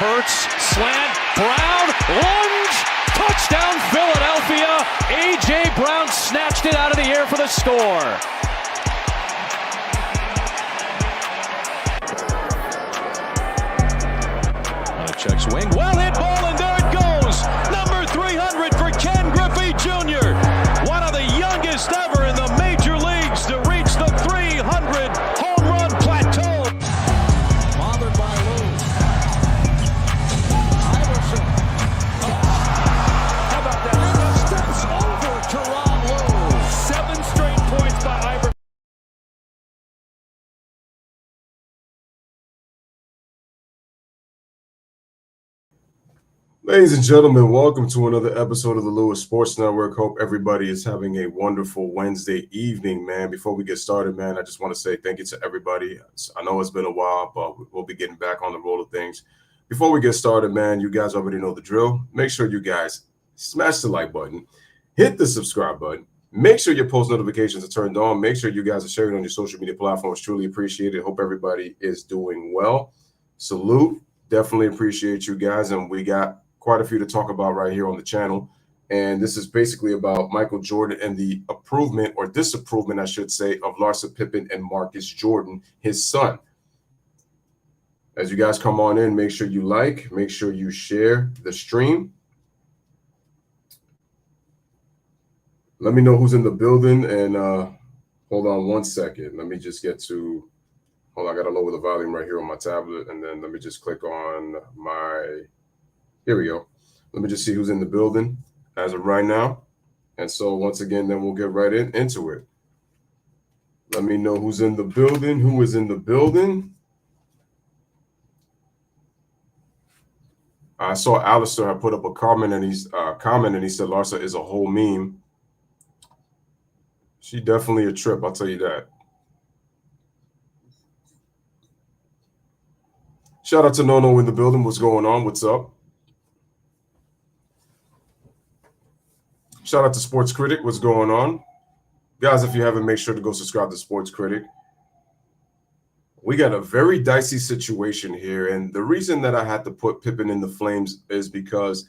Hurts, slant, Brown, lunge, touchdown Philadelphia. A.J. Brown snatched it out of the air for the score. Checks wing, well hit ball, and there it goes. Number 300 for Ken Griffey Jr. One of the youngest ever in the major leagues to reach the 300 home run plateau. Bothered by Lou. Iverson. How about that? Steps over Teron Lou. 7 straight points by Iverson. Ladies and gentlemen, welcome to another episode of the Louis Sports Network. Hope everybody is having a wonderful Wednesday evening, man. Before we get started, man, I just want to say thank you to everybody. I know it's been a while, but we'll be getting back on the roll of things. Before we get started, man, you guys already know the drill. Make sure you guys smash the like button, hit the subscribe button, make sure your post notifications are turned on, make sure you guys are sharing on your social media platforms. Truly appreciate it. Hope everybody is doing well. Salute. Definitely appreciate you guys, and we got quite a few to talk about right here on the channel. And this is basically about Michael Jordan and the approvement or disapproval, I should say, of Larsa Pippen and Marcus Jordan, his son. As you guys come on in, make sure you like, make sure you share the stream. Let me know who's in the building, and hold on one second. Let me just get to, hold on, I got to lower the volume right here on my tablet, and then let me just click on my, here we go. Let me just see who's in the building as of right now. And so once again, then we'll get right into it. Let me know who's in the building, who is in the building. I saw Alistair had put up a comment, and he said Larsa is a whole meme. She definitely a trip, I'll tell you that. Shout out to Nono in the building. What's going on? What's up? Shout out to Sports Critic. What's going on? Guys, if you haven't, make sure to go subscribe to Sports Critic. We got a very dicey situation here. And the reason that I had to put Pippen in the flames is because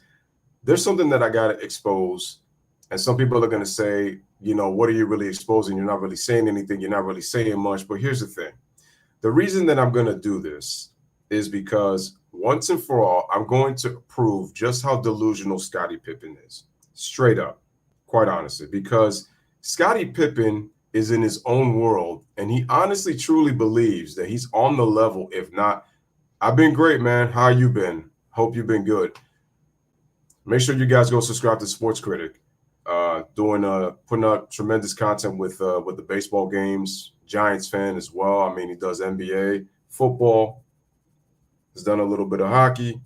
there's something that I got to expose. And some people are going to say, you know, what are you really exposing? You're not really saying anything. You're not really saying much. But here's the thing. The reason that I'm going to do this is because once and for all, I'm going to prove just how delusional Scottie Pippen is. Straight up. Quite honestly, because Scottie Pippen is in his own world, and he honestly truly believes that he's on the level. If not, I've been great, man. How you been? Hope you've been good. Make sure you guys go subscribe to Sports Critic. Putting out tremendous content with the baseball games. Giants fan as well. I mean, he does NBA, football. He's done a little bit of hockey.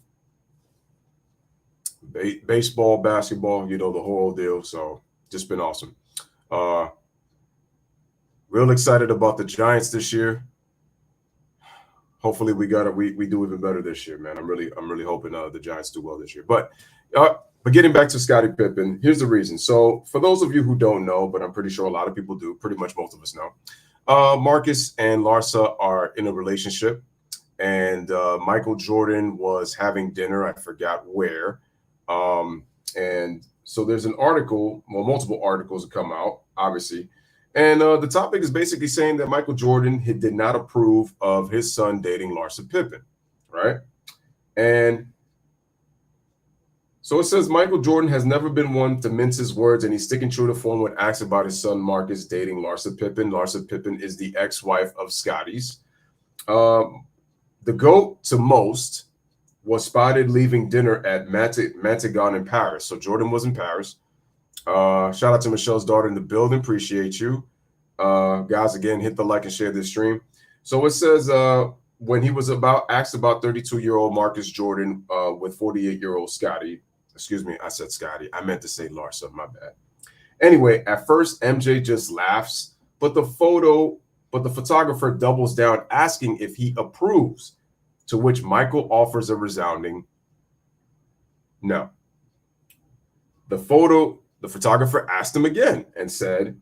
Baseball, basketball, you know, the whole deal. So just been awesome. Real excited about the Giants this year. Hopefully we do even better this year, man. I'm really hoping the Giants do well this year. But getting back to Scottie Pippen, here's the reason. So for those of you who don't know, but I'm pretty sure a lot of people do, pretty much most of us know, Marcus and Larsa are in a relationship, and Michael Jordan was having dinner. I forgot where. And so there's an article, well, multiple articles that come out, obviously. And the topic is basically saying that Michael Jordan did not approve of his son dating Larsa Pippen, right? And so it says Michael Jordan has never been one to mince his words, and he's sticking true to form when asked about his son Marcus dating Larsa Pippen. Larsa Pippen is the ex-wife of Scottie's. The GOAT to most was spotted leaving dinner at Mantegon in Paris. So Jordan was in Paris. Shout out to Michelle's daughter in the building. Appreciate you. Guys, again, hit the like and share this stream. So it says when he was asked about 32-year-old Marcus Jordan with 48-year-old Scottie. Excuse me, I said Scottie. I meant to say Larsa, my bad. Anyway, at first, MJ just laughs, but the photographer doubles down asking if he approves, to which Michael offers a resounding no. The photographer asked him again and said,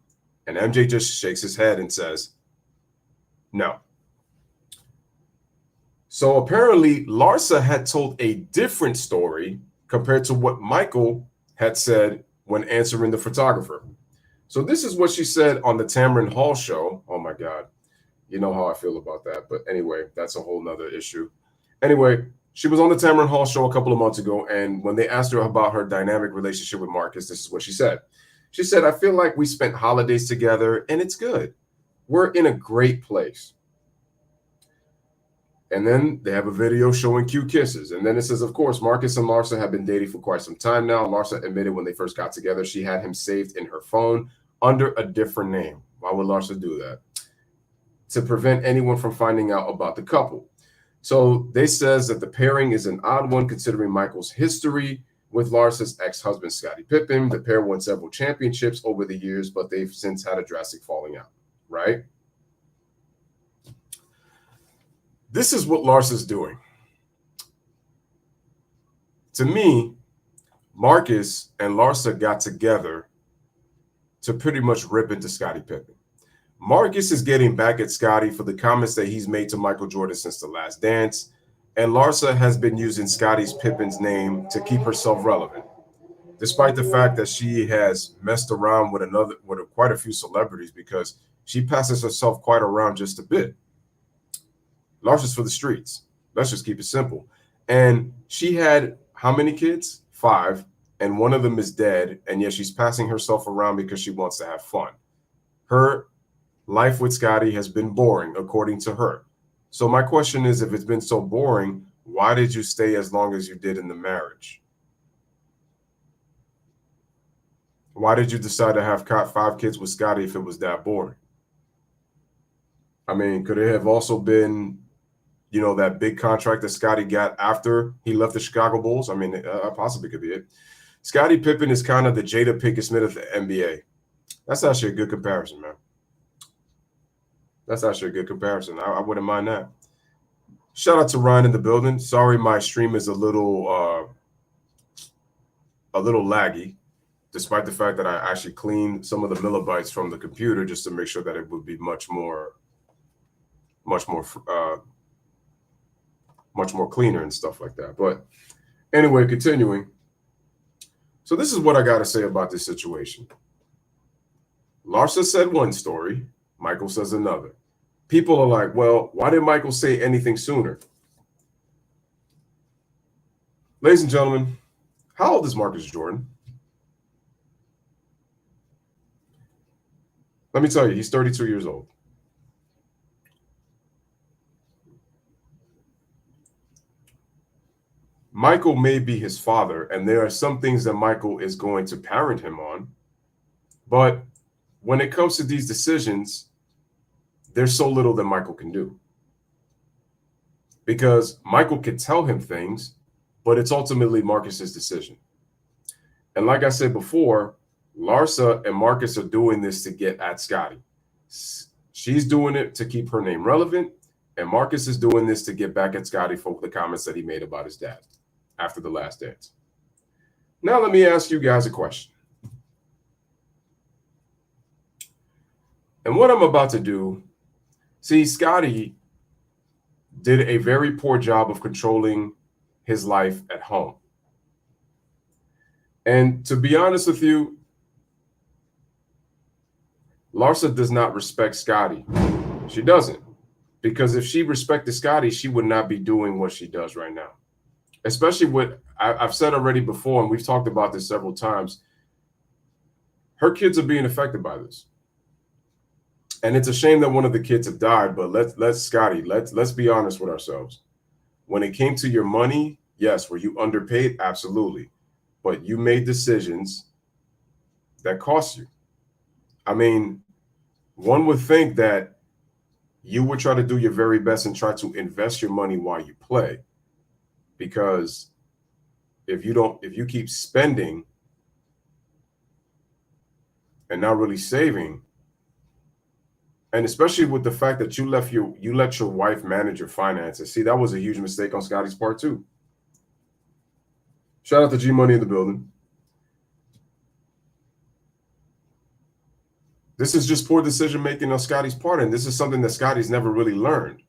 and MJ just shakes his head and says, no. So apparently Larsa had told a different story compared to what Michael had said when answering the photographer. So this is what she said on the Tamron Hall show. Oh my God. You know how I feel about that. But anyway, that's a whole nother issue. Anyway, she was on the Tamron Hall show a couple of months ago. And when they asked her about her dynamic relationship with Marcus, this is what she said. She said, I feel like we spent holidays together and it's good. We're in a great place. And then they have a video showing cute kisses. And then it says, of course, Marcus and Larsa have been dating for quite some time now. Larsa admitted when they first got together, she had him saved in her phone under a different name. Why would Larsa do that? To prevent anyone from finding out about the couple. So they says that the pairing is an odd one considering Michael's history with Larsa's ex-husband, Scottie Pippen. The pair won several championships over the years, but they've since had a drastic falling out, right? This is what Larsa's doing. To me, Marcus and Larsa got together to pretty much rip into Scottie Pippen. Marcus is getting back at Scottie for the comments that he's made to Michael Jordan since The Last Dance, and Larsa has been using Scottie Pippen's name to keep herself relevant, despite the fact that she has messed around with quite a few celebrities because she passes herself quite around just a bit. Larsa's for the streets. Let's just keep it simple. And she had how many kids? 5, and one of them is dead, and yet she's passing herself around because she wants to have fun. Her life with Scottie has been boring, according to her. So my question is, if it's been so boring, why did you stay as long as you did in the marriage? Why did you decide to have 5 kids with Scottie if it was that boring? I mean, could it have also been, you know, that big contract that Scottie got after he left the Chicago Bulls? I mean, possibly could be it. Scottie Pippen is kind of the Jada Pinkett Smith of the NBA. That's actually a good comparison, man. That's actually a good comparison. I wouldn't mind that. Shout out to Ryan in the building. Sorry, my stream is a little laggy, despite the fact that I actually cleaned some of the millibytes from the computer just to make sure that it would be much more cleaner and stuff like that. But anyway, continuing. So this is what I got to say about this situation. Larsa said one story. Michael says another. People are like, well, why did Michael say anything sooner? Ladies and gentlemen, how old is Marcus Jordan? Let me tell you, he's 32 years old. Michael may be his father, and there are some things that Michael is going to parent him on. But when it comes to these decisions, there's so little that Michael can do. Because Michael can tell him things, but it's ultimately Marcus's decision. And like I said before, Larsa and Marcus are doing this to get at Scottie. She's doing it to keep her name relevant, and Marcus is doing this to get back at Scottie for the comments that he made about his dad after The Last Dance. Now let me ask you guys a question. And what I'm about to do, see, Scottie did a very poor job of controlling his life at home. And to be honest with you, Larsa does not respect Scottie. She doesn't. Because if she respected Scottie, she would not be doing what she does right now. Especially what I've said already before, and we've talked about this several times. Her kids are being affected by this. And it's a shame that one of the kids have died, but let's be honest with ourselves. When it came to your money, yes, were you underpaid? Absolutely. But you made decisions that cost you. I mean, one would think that you would try to do your very best and try to invest your money while you play. Because if you keep spending and not really saving, and especially with the fact that you let your wife manage your finances. See, that was a huge mistake on Scottie's part too. Shout out to G Money in the building. This is just poor decision making on Scottie's part, and this is something that Scottie's never really learned.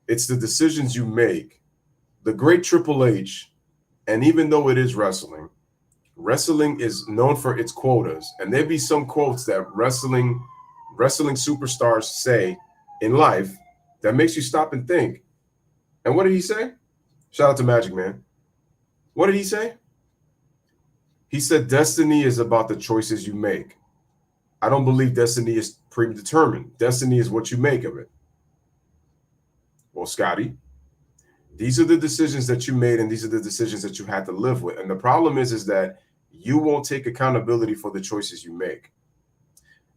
It's the decisions you make. The great Triple H, and even though it is wrestling, wrestling is known for its quotas. And there be some quotes that wrestling superstars say in life that makes you stop and think. And what did he say? Shout out to Magic Man. What did he say? He said, destiny is about the choices you make. I don't believe destiny is predetermined. Destiny is what you make of it. Well, Scotty, these are the decisions that you made, and these are the decisions that you had to live with. And the problem is that you won't take accountability for the choices you make.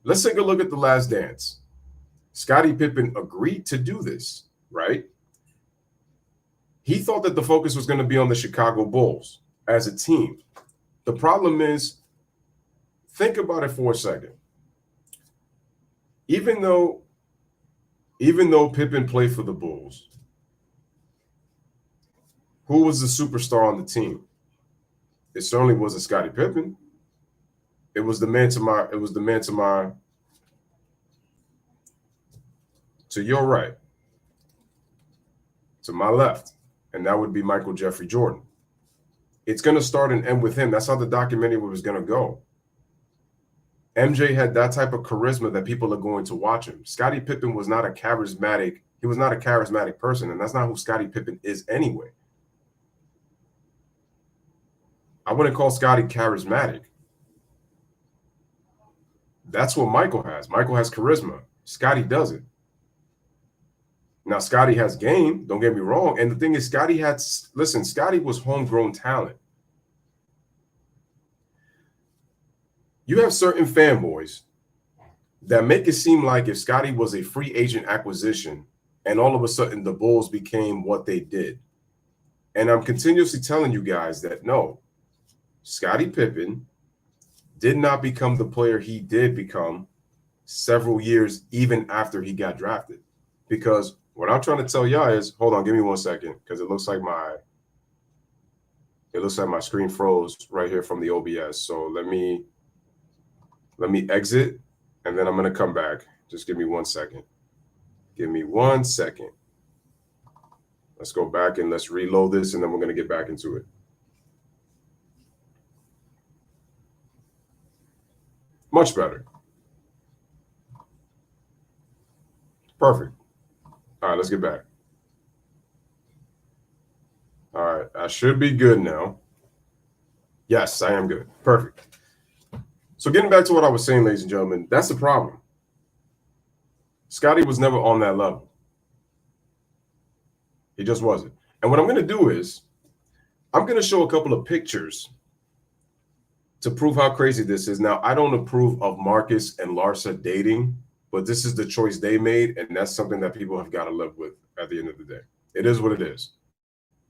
Let's take a look at The Last Dance. Scottie Pippen agreed to do this, right? He thought that the focus was going to be on the Chicago Bulls as a team. The problem is, think about it for a second. Even though Pippen played for the Bulls, who was the superstar on the team? It certainly wasn't Scottie Pippen. It was the man to your right, to my left, and that would be Michael Jeffrey Jordan. It's going to start and end with him. That's how the documentary was going to go. MJ had that type of charisma that people are going to watch him. Scottie Pippen was not a charismatic. He was not a charismatic person, and that's not who Scottie Pippen is anyway. I wouldn't call Scottie charismatic. That's what Michael has. Michael has charisma. Scottie doesn't. Now, Scottie has game, don't get me wrong. And the thing is, Scottie was homegrown talent. You have certain fanboys that make it seem like if Scottie was a free agent acquisition and all of a sudden the Bulls became what they did. And I'm continuously telling you guys that no, Scottie Pippen did not become the player he did become several years even after he got drafted. Because what I'm trying to tell y'all is, hold on, give me 1 second, because it looks like my screen froze right here from the OBS. So let me exit, and then I'm going to come back. Just give me 1 second. Give me 1 second. Let's go back and let's reload this, and then we're going to get back into it. Much better. Perfect. All right, let's get back. All right, I should be good now. Yes, I am good. Perfect. So getting back to what I was saying, ladies and gentlemen, that's the problem. Scottie was never on that level. He just wasn't. And what I'm going to do is I'm going to show a couple of pictures to prove how crazy this is. Now, I don't approve of Marcus and Larsa dating, but this is the choice they made, and that's something that people have got to live with at the end of the day. It is what it is.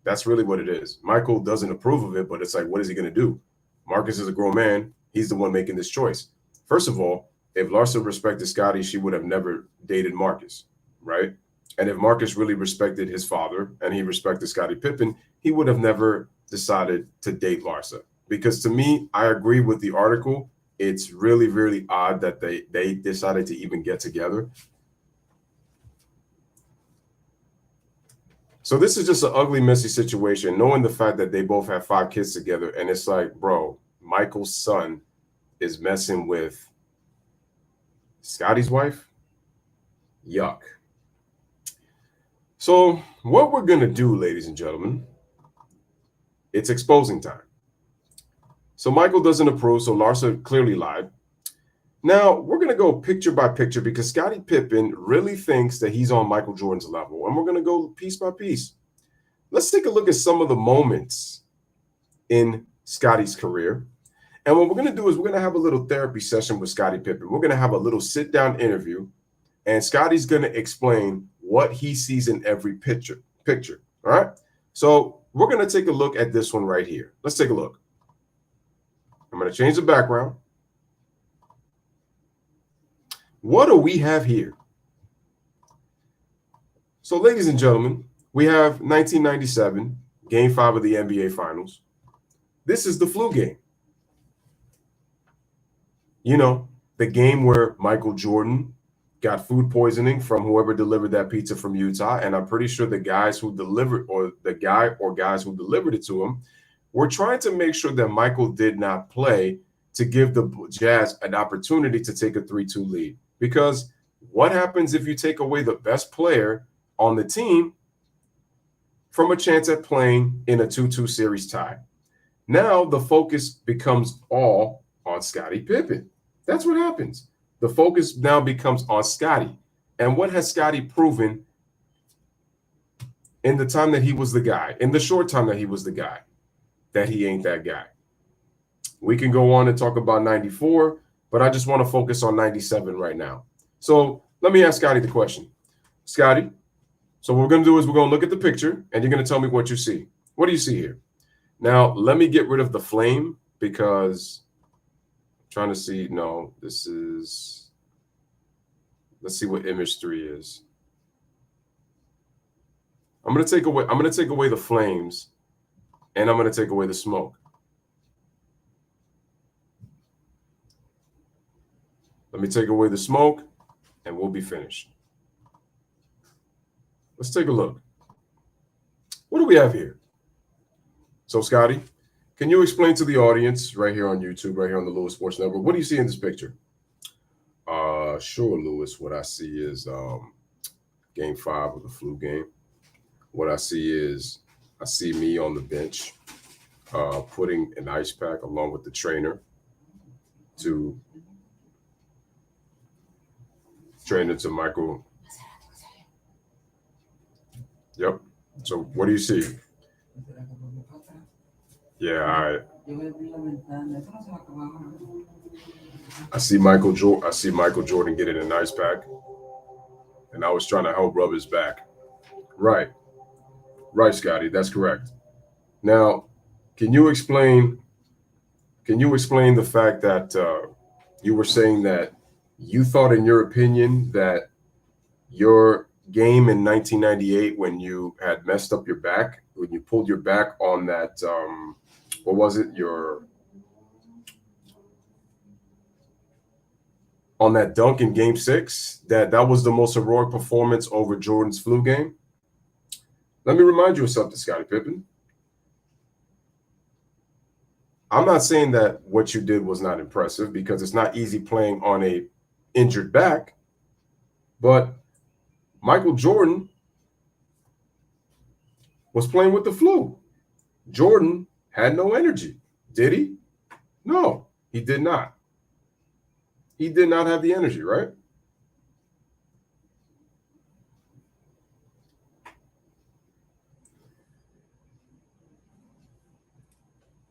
That's really what it is. Michael doesn't approve of it, but it's like, what is he going to do? Marcus is a grown man. He's the one making this choice. First of all, if Larsa respected Scottie, she would have never dated Marcus, right? And if Marcus really respected his father and he respected Scottie Pippen, he would have never decided to date Larsa. Because to me, I agree with the article. It's really, really odd that they decided to even get together. So this is just an ugly, messy situation, knowing the fact that they both have 5 kids together. And it's like, bro, Michael's son is messing with Scottie's wife. Yuck. So what we're going to do, ladies and gentlemen, it's exposing time. So Michael doesn't approve, so Larsa clearly lied. Now, we're going to go picture by picture because Scottie Pippen really thinks that he's on Michael Jordan's level, and we're going to go piece by piece. Let's take a look at some of the moments in Scottie's career. And what we're going to do is we're going to have a little therapy session with Scottie Pippen. We're going to have a little sit-down interview, and Scottie's going to explain what he sees in every picture. All right? So we're going to take a look at this one right here. Let's take a look. I'm going to change the background. What do we have here? So, ladies and gentlemen, we have 1997, Game 5 of the NBA Finals. This is the flu game. You know, the game where Michael Jordan got food poisoning from whoever delivered that pizza from Utah. And I'm pretty sure the guys who delivered, or the guy or guys who delivered it to him, were trying to make sure that Michael did not play to give the Jazz an opportunity to take a 3-2 lead. Because what happens if you take away the best player on the team from a chance at playing in a 2-2 series tie? Now the focus becomes all on Scottie Pippen. That's what happens. The focus now becomes on Scottie. And what has Scottie proven in the time that he was the guy, in the short time that he was the guy? That he ain't that guy. We can go on and talk about 94, but I just want to focus on 97 right now. So let me ask Scottie the question. Scottie, so what we're going to do is we're going to look at the picture, and you're going to tell me what you see. What do you see here? Now, let me get rid of the flame because I'm trying to see. No, this is, let's see what image 3 is. I'm going to take away the flames, and I'm going to take away the smoke. Let me take away the smoke, and we'll be finished. Let's take a look. What do we have here? So, Scottie, can you explain to the audience right here on YouTube, right here on the Louis Sports Network, what do you see in this picture? Sure, Louis. What I see is Game 5 of the flu game. What I see is I see me on the bench putting an ice pack along with the trainer to Michael. Yep. So what do you see? Yeah, I see Michael Jordan getting an ice pack, and I was trying to help rub his back. Right, Scottie. That's correct. Now, can you explain the fact that you were saying that you thought, in your opinion, that your game in 1998, when you had messed up your back, when you pulled your back on that, what was it? On that dunk in Game 6, that was the most heroic performance over Jordan's flu game? Let me remind you of something, Scottie Pippen. I'm not saying that what you did was not impressive, because it's not easy playing on a injured back, but Michael Jordan was playing with the flu. Jordan had no energy. Did he? No, he did not. He did not have the energy, right?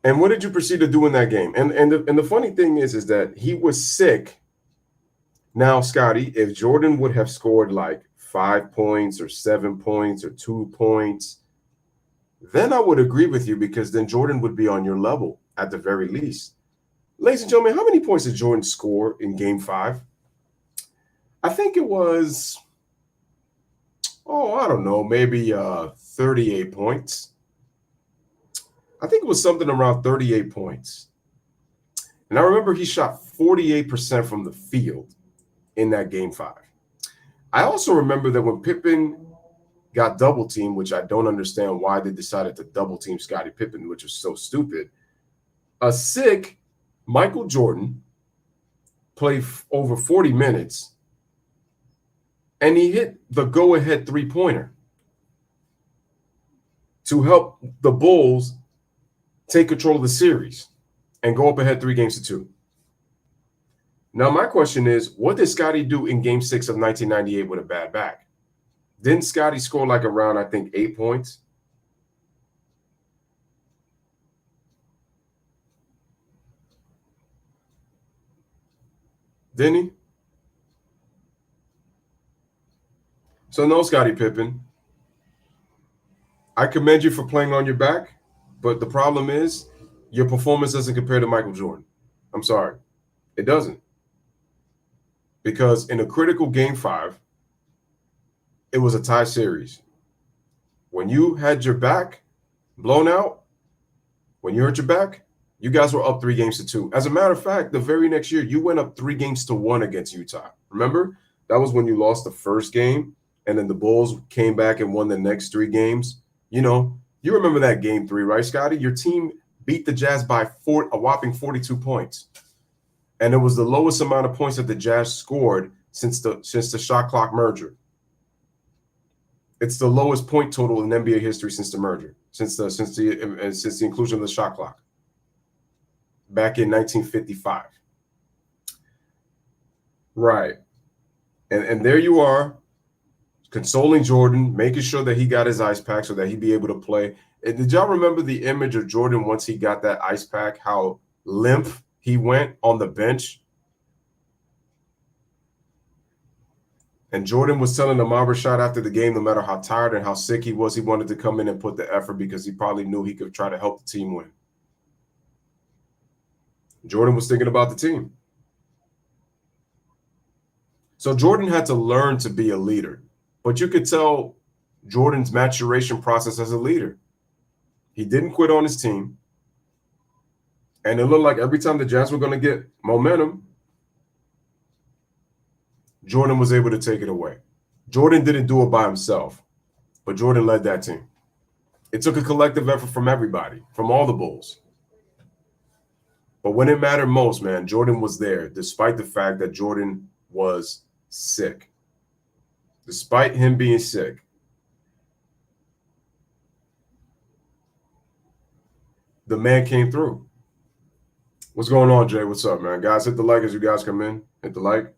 And what did you proceed to do in that game? And the funny thing is that he was sick. Now, Scottie, if Jordan would have scored like 5 points or 7 points or 2 points, then I would agree with you, because then Jordan would be on your level at the very least. Ladies and gentlemen, how many points did Jordan score in Game 5? I think it was, I don't know, maybe 38 points. I think it was something around 38 points. And I remember he shot 48% from the field in that Game 5. I also remember that when Pippen got double teamed, which I don't understand why they decided to double team Scottie Pippen, which was so stupid, a sick Michael Jordan played over 40 minutes, and he hit the go-ahead three-pointer to help the Bulls take control of the series and go up ahead 3-2. Now, my question is, what did Scottie do in Game 6 of 1998 with a bad back? Didn't Scottie score like around, I think, 8 points? Didn't he? So no, Scottie Pippen. I commend you for playing on your back, but the problem is your performance doesn't compare to Michael Jordan. I'm sorry. It doesn't. Because in a critical Game 5, it was a tie series. When you had your back blown out, when you hurt your back, you guys were up 3-2. As a matter of fact, the very next year, you went up 3-1 against Utah. Remember? That was when you lost the first game, and then the Bulls came back and won the next 3 games. You remember that game 3, right, Scotty? Your team beat the Jazz by a whopping 42 points. And it was the lowest amount of points that the Jazz scored since the shot clock merger. It's the lowest point total in NBA history since the merger, since the inclusion of the shot clock back in 1955. Right. And there you are, consoling Jordan, making sure that he got his ice pack so that he'd be able to play. And did y'all remember the image of Jordan once he got that ice pack, how limp he went on the bench? And Jordan was telling Amar Rashad after the game, no matter how tired and how sick he was, he wanted to come in and put the effort because he probably knew he could try to help the team win. Jordan was thinking about the team. So Jordan had to learn to be a leader, but you could tell Jordan's maturation process as a leader. He didn't quit on his team. And it looked like every time the Jazz were going to get momentum, Jordan was able to take it away. Jordan didn't do it by himself, but Jordan led that team. It took a collective effort from everybody, from all the Bulls. But when it mattered most, man, Jordan was there, despite the fact that Jordan was sick. Despite him being sick. The man came through. What's going on, Jay? What's up, man? Guys, hit the like as you guys come in. Hit the like.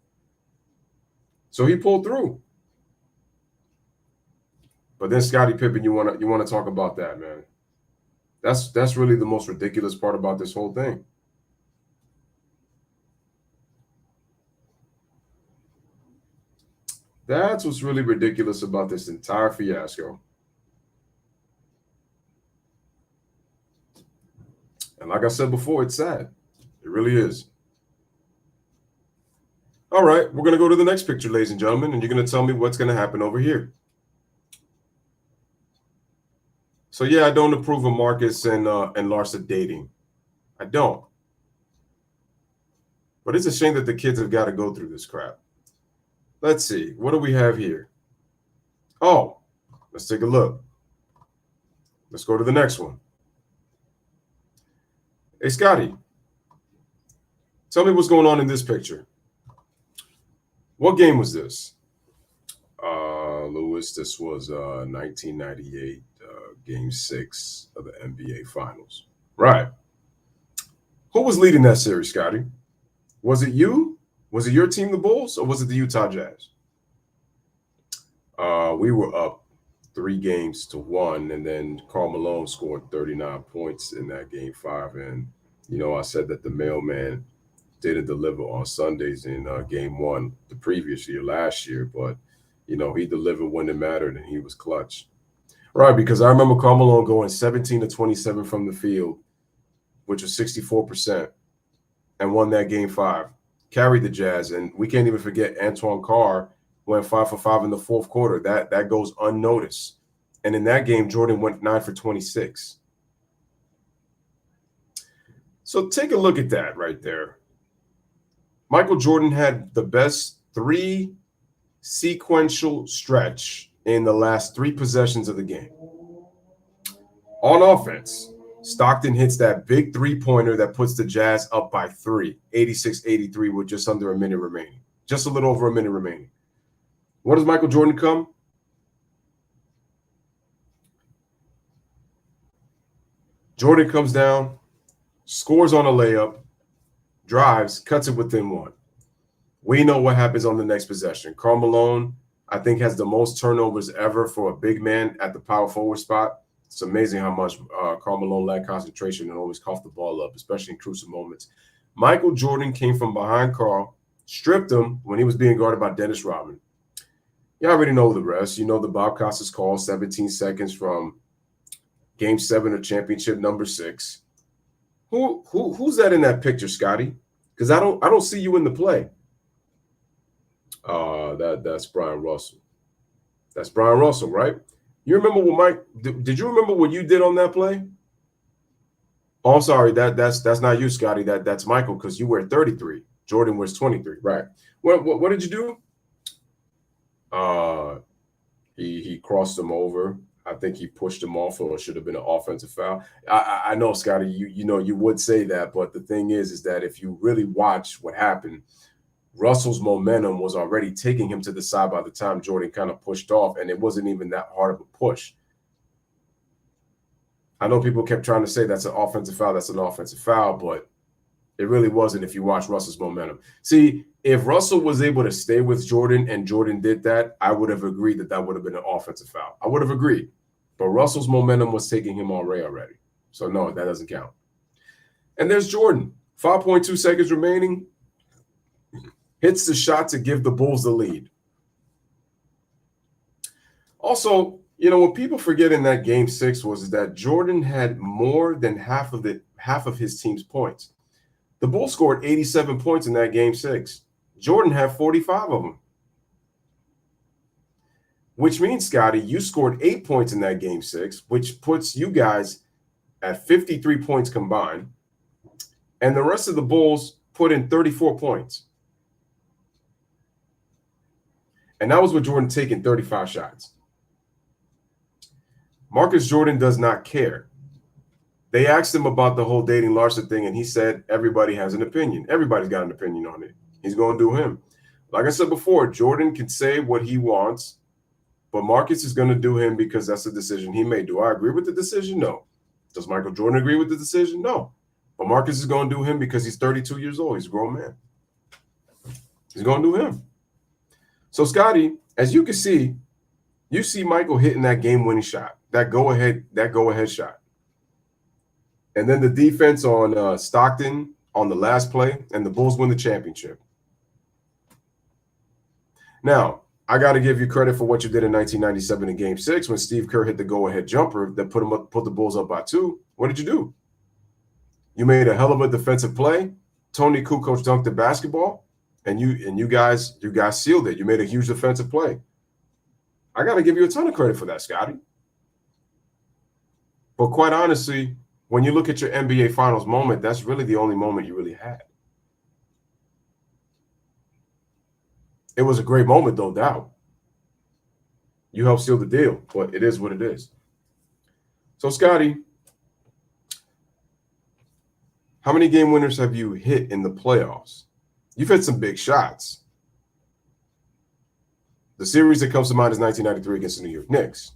So he pulled through. But then Scottie Pippen, you want to talk about that, man. That's really the most ridiculous part about this whole thing. That's what's really ridiculous about this entire fiasco. And like I said before, it's sad. It really is. All right, we're going to go to the next picture, ladies and gentlemen, and you're going to tell me what's going to happen over here. So, yeah, I don't approve of Marcus and Larsa dating. I don't. But it's a shame that the kids have got to go through this crap. Let's see. What do we have here? Oh, let's take a look. Let's go to the next one. Hey, Scotty, tell me what's going on in this picture. What game was this? Louis, this was 1998, Game 6 of the NBA Finals. Right. Who was leading that series, Scotty? Was it you? Was it your team, the Bulls, or was it the Utah Jazz? We were up 3-1, and then Karl Malone scored 39 points in that Game 5. And, I said that the mailman didn't deliver on Sundays in Game 1 the previous year, last year. But, he delivered when it mattered, and he was clutch. Right, because I remember Karl Malone going 17-27 from the field, which was 64%, and won that Game 5. Carried the Jazz, and we can't even forget Antoine Carr went 5 for 5 in the fourth quarter. That goes unnoticed. And in that game, Jordan went 9 for 26. So take a look at that right there. Michael Jordan had the best 3 sequential stretch in the last 3 possessions of the game. On offense, Stockton hits that big 3-pointer that puts the Jazz up by 3, 86-83 with just under a minute remaining. Just a little over a minute remaining. What does Michael Jordan come? Jordan comes down, scores on a layup, drives, cuts it within 1. We know what happens on the next possession. Karl Malone, I think, has the most turnovers ever for a big man at the power forward spot. It's amazing how much Karl Malone lacked concentration and always coughed the ball up, especially in crucial moments. Michael Jordan came from behind Karl, stripped him when he was being guarded by Dennis Rodman. You already know the rest. You know the Bob Costas call, 17 seconds from Game 7 of championship number 6. Who's that in that picture, Scotty? Because I don't see you in the play. That's Brian Russell. That's Brian Russell, right? You remember what did you remember what you did on that play? Oh, I'm sorry. That's not you, Scotty. That's Michael, because you wear 33. Jordan wears 23. Right. What did you do? Uh, he crossed him over. I think he pushed him off, or it should have been an offensive foul. I know, Scotty, you know you would say that, but the thing is that if you really watch what happened, Russell's momentum was already taking him to the side by the time Jordan kind of pushed off, and it wasn't even that hard of a push. I know people kept trying to say that's an offensive foul, but it really wasn't if you watch Russell's momentum. See, if Russell was able to stay with Jordan and Jordan did that, I would have agreed that would have been an offensive foul. I would have agreed. But Russell's momentum was taking him already. So, no, that doesn't count. And there's Jordan. 5.2 seconds remaining. Hits the shot to give the Bulls the lead. Also, you know, what people forget in that game 6 was that Jordan had more than half of his team's points. The Bulls scored 87 points in that game 6. Jordan had 45 of them. Which means, Scotty, you scored 8 points in that game 6, which puts you guys at 53 points combined. And the rest of the Bulls put in 34 points. And that was with Jordan taking 35 shots. Marcus Jordan does not care. They asked him about the whole dating Larsa thing, and he said everybody has an opinion. Everybody's got an opinion on it. He's going to do him. Like I said before, Jordan can say what he wants, but Marcus is going to do him because that's a decision he made. Do I agree with the decision? No. Does Michael Jordan agree with the decision? No. But Marcus is going to do him because he's 32 years old. He's a grown man. He's going to do him. So, Scotty, as you can see, you see Michael hitting that game-winning shot, that go-ahead shot. And then the defense on Stockton on the last play, and the Bulls win the championship. Now, I got to give you credit for what you did in 1997 in Game 6 when Steve Kerr hit the go-ahead jumper that put the Bulls up by 2. What did you do? You made a hell of a defensive play. Tony Kukoc dunked the basketball, and you guys sealed it. You made a huge defensive play. I got to give you a ton of credit for that, Scotty. But quite honestly, when you look at your NBA Finals moment, that's really the only moment you really had. It was a great moment, no doubt. You helped seal the deal, but it is what it is. So, Scotty, how many game winners have you hit in the playoffs? You've hit some big shots. The series that comes to mind is 1993 against the New York Knicks.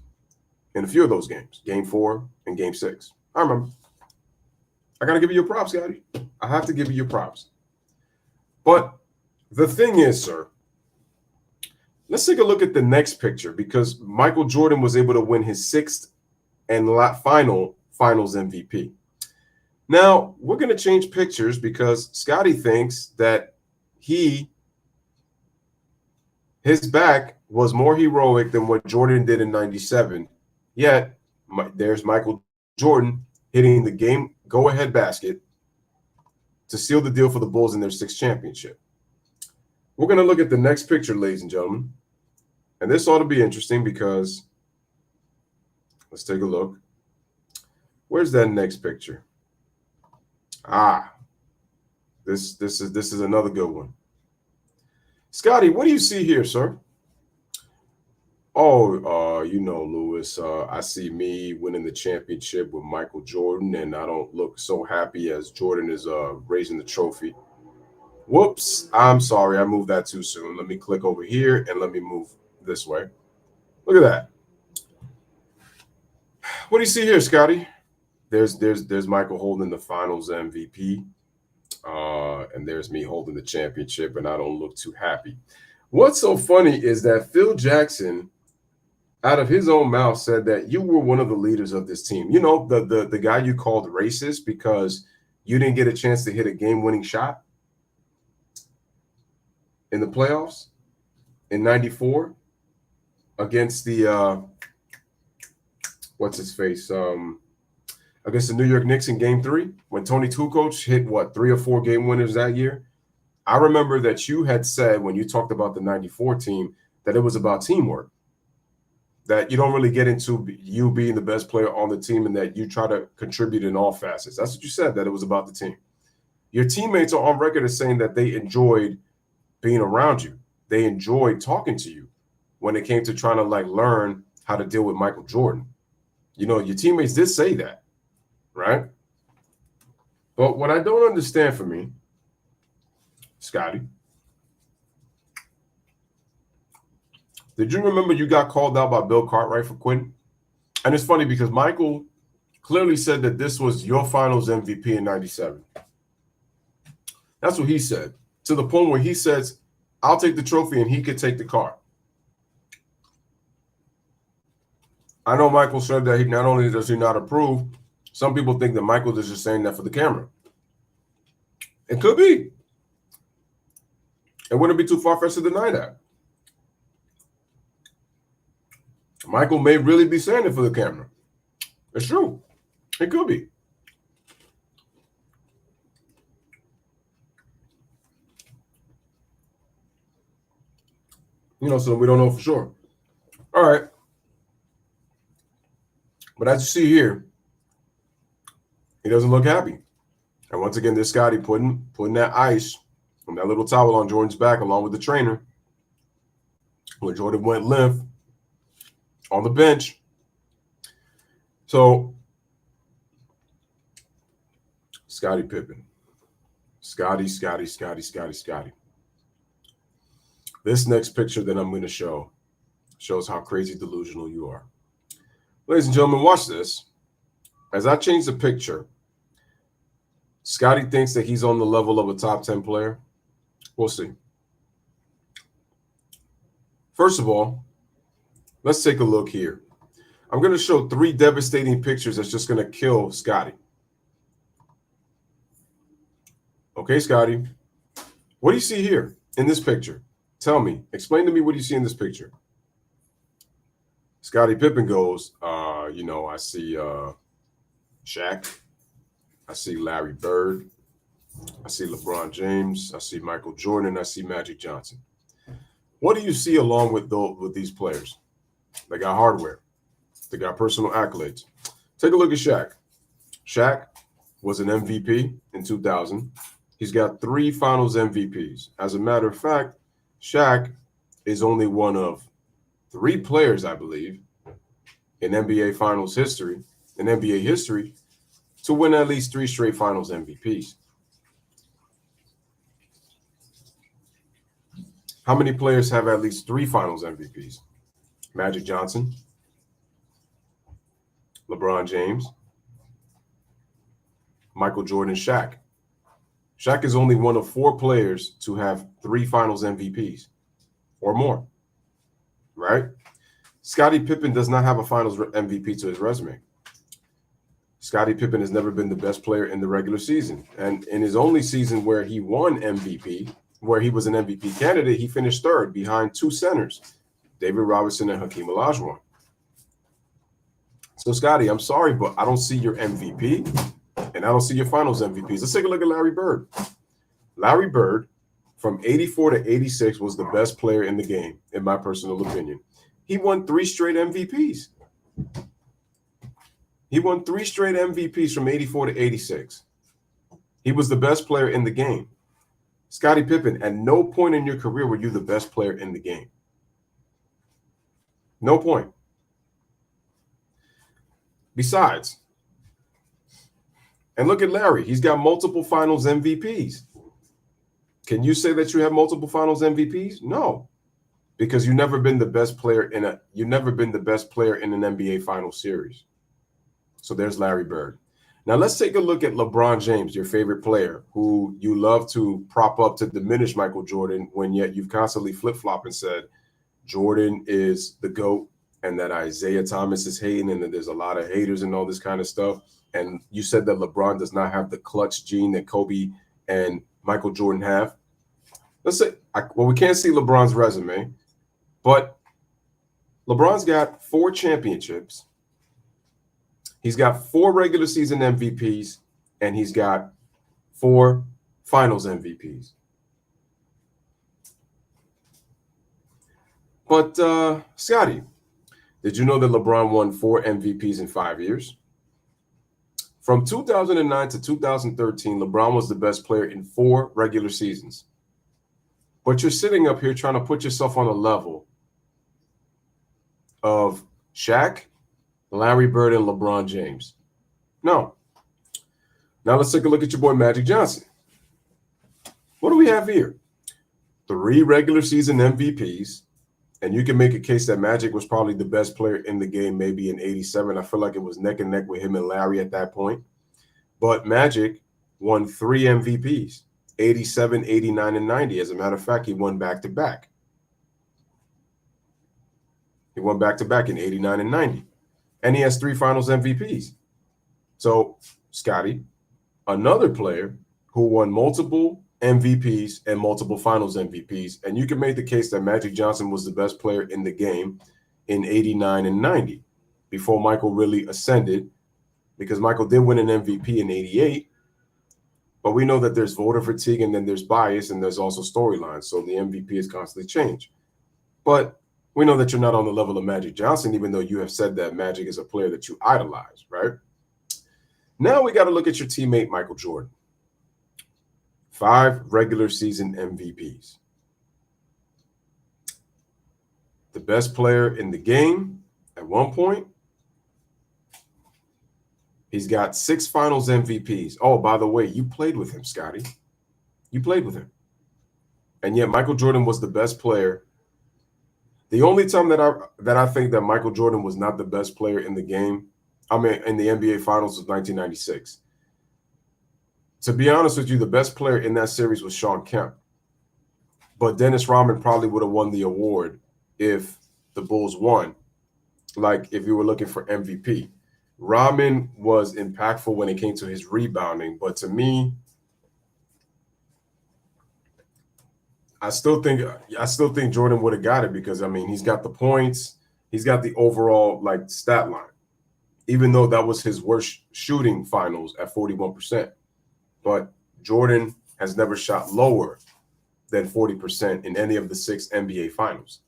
In a few of those games, Game 4 and Game 6. I remember. I got to give you your props, Scotty. I have to give you your props. But the thing is, sir, let's take a look at the next picture because Michael Jordan was able to win his 6th and finals MVP. Now, we're going to change pictures because Scotty thinks that his back was more heroic than what Jordan did in 97. Yet, there's Michael Jordan hitting the game go-ahead basket to seal the deal for the Bulls in their 6th championship. We're going to look at the next picture, ladies and gentlemen. And this ought to be interesting because let's take a look. Where's that next picture? This is another good one. Scotty, what do you see here, sir? Oh, you know, Louis, I see me winning the championship with Michael Jordan, and I don't look so happy as Jordan is raising the trophy. Whoops, I'm sorry, I moved that too soon. Let me click over here and let me move this way. Look at that. What do you see here, Scotty? There's Michael holding the finals MVP. And there's me holding the championship, and I don't look too happy. What's so funny is that Phil Jackson, out of his own mouth, said that you were one of the leaders of this team. You know, the guy you called racist because you didn't get a chance to hit a game-winning shot in the playoffs in 94 against the what's his face? Against the New York Knicks in Game 3, when Tony Kukoc hit, 3 or 4 game winners that year. I remember that you had said when you talked about the 94 team that it was about teamwork, that you don't really get into you being the best player on the team and that you try to contribute in all facets. That's what you said, that it was about the team. Your teammates are on record as saying that they enjoyed being around you. They enjoyed talking to you. when it came to trying to like learn how to deal with Michael Jordan. You know, your teammates did say that, right? But what I don't understand for me, Scotty, did you remember you got called out by Bill Cartwright for quitting? And it's funny because Michael clearly said that this was your finals MVP in 97. That's what he said, to the point where he says, I'll take the trophy and he could take the car. I know Michael said that he not only does he not approve, some people think that Michael is just saying that for the camera. It could be. It wouldn't be too far-fetched to deny that. Michael may really be saying it for the camera. It's true. It could be. You know, so we don't know for sure. All right. But as you see here, he doesn't look happy. And once again, this Scotty putting that ice and that little towel on Jordan's back along with the trainer. When Jordan went limp on the bench. So, Scottie Pippen. Scotty. This next picture that I'm going to show shows how crazy delusional you are. Ladies and gentlemen, watch this. As I change the picture, Scotty thinks that he's on the level of a top 10 player. We'll see. First of all, let's take a look here. I'm going to show 3 devastating pictures that's just going to kill Scotty. Okay, Scotty. What do you see here in this picture? Tell me. Explain to me what you see in this picture. Scottie Pippen goes, I see Shaq. I see Larry Bird. I see LeBron James. I see Michael Jordan. I see Magic Johnson. What do you see along with these players? They got hardware. They got personal accolades. Take a look at Shaq. Shaq was an MVP in 2000. He's got 3 finals MVPs. As a matter of fact, Shaq is only one of 3 players, I believe, in NBA finals history, in NBA history, to win at least 3 straight finals MVPs. How many players have at least 3 finals MVPs? Magic Johnson, LeBron James, Michael Jordan, Shaq. Shaq is only one of 4 players to have 3 finals MVPs or more, right? Scottie Pippen does not have a finals MVP to his resume. Scottie Pippen has never been the best player in the regular season. And in his only season where he won MVP, where he was an MVP candidate, he finished 3rd behind 2 centers, David Robinson and Hakeem Olajuwon. So, Scotty, I'm sorry, but I don't see your MVP and I don't see your finals MVPs. Let's take a look at Larry Bird. Larry Bird, from 84 to 86, was the best player in the game, in my personal opinion. He won 3 straight MVPs. He won 3 straight MVPs from 84 to 86. He was the best player in the game. Scottie Pippen, at no point in your career were you the best player in the game. No point. Besides, and look at Larry. He's got multiple finals MVPs. Can you say that you have multiple finals MVPs? No. Because you've never been the best player in an NBA final series. So there's Larry Bird. Now let's take a look at LeBron James, your favorite player, who you love to prop up to diminish Michael Jordan, when yet you've constantly flip-flopped and said Jordan is the GOAT and that Isaiah Thomas is hating and that there's a lot of haters and all this kind of stuff. And you said that LeBron does not have the clutch gene that Kobe and Michael Jordan have. Let's say, well, we can't see LeBron's resume, but LeBron's got 4 championships. He's got 4 regular season MVPs, and he's got 4 finals MVPs. But, Scotty, did you know that LeBron won 4 MVPs in 5 years? From 2009 to 2013, LeBron was the best player in 4 regular seasons. But you're sitting up here trying to put yourself on a level of Shaq, Larry Bird, and LeBron James? No. Now let's take a look at your boy Magic Johnson. What do we have here? 3 regular season MVPs. And you can make a case that Magic was probably the best player in the game, maybe in 87. I feel like it was neck and neck with him and Larry at that point. But Magic won 3 MVPs, 87, 89, and 90. As a matter of fact, he won back-to-back. He won back-to-back in 89 and 90. And he has 3 finals MVPs. So, Scotty, another player who won multiple MVPs and multiple finals MVPs. And you can make the case that Magic Johnson was the best player in the game in 89 and 90 before Michael really ascended, because Michael did win an MVP in 88. But we know that there's voter fatigue and then there's bias and there's also storylines. So the MVP is constantly changed. But we know that you're not on the level of Magic Johnson, even though you have said that Magic is a player that you idolize, right? Now we got to look at your teammate, Michael Jordan. 5 regular season MVPs. The best player in the game at one point. He's got 6 finals MVPs. Oh, by the way, you played with him, Scotty. You played with him. And yet Michael Jordan was the best player. The only time that I think that Michael Jordan was not the best player in the game, I mean, in the NBA Finals, was 1996. To be honest with you, the best player in that series was Shawn Kemp. But Dennis Rodman probably would have won the award if the Bulls won, like if you were looking for MVP. Rodman was impactful when it came to his rebounding, but to me, I still think Jordan would have got it, because I mean, he's got the points, he's got the overall like stat line, even though that was his worst shooting finals at 41%. But Jordan has never shot lower than 40% in any of the 6 NBA finals.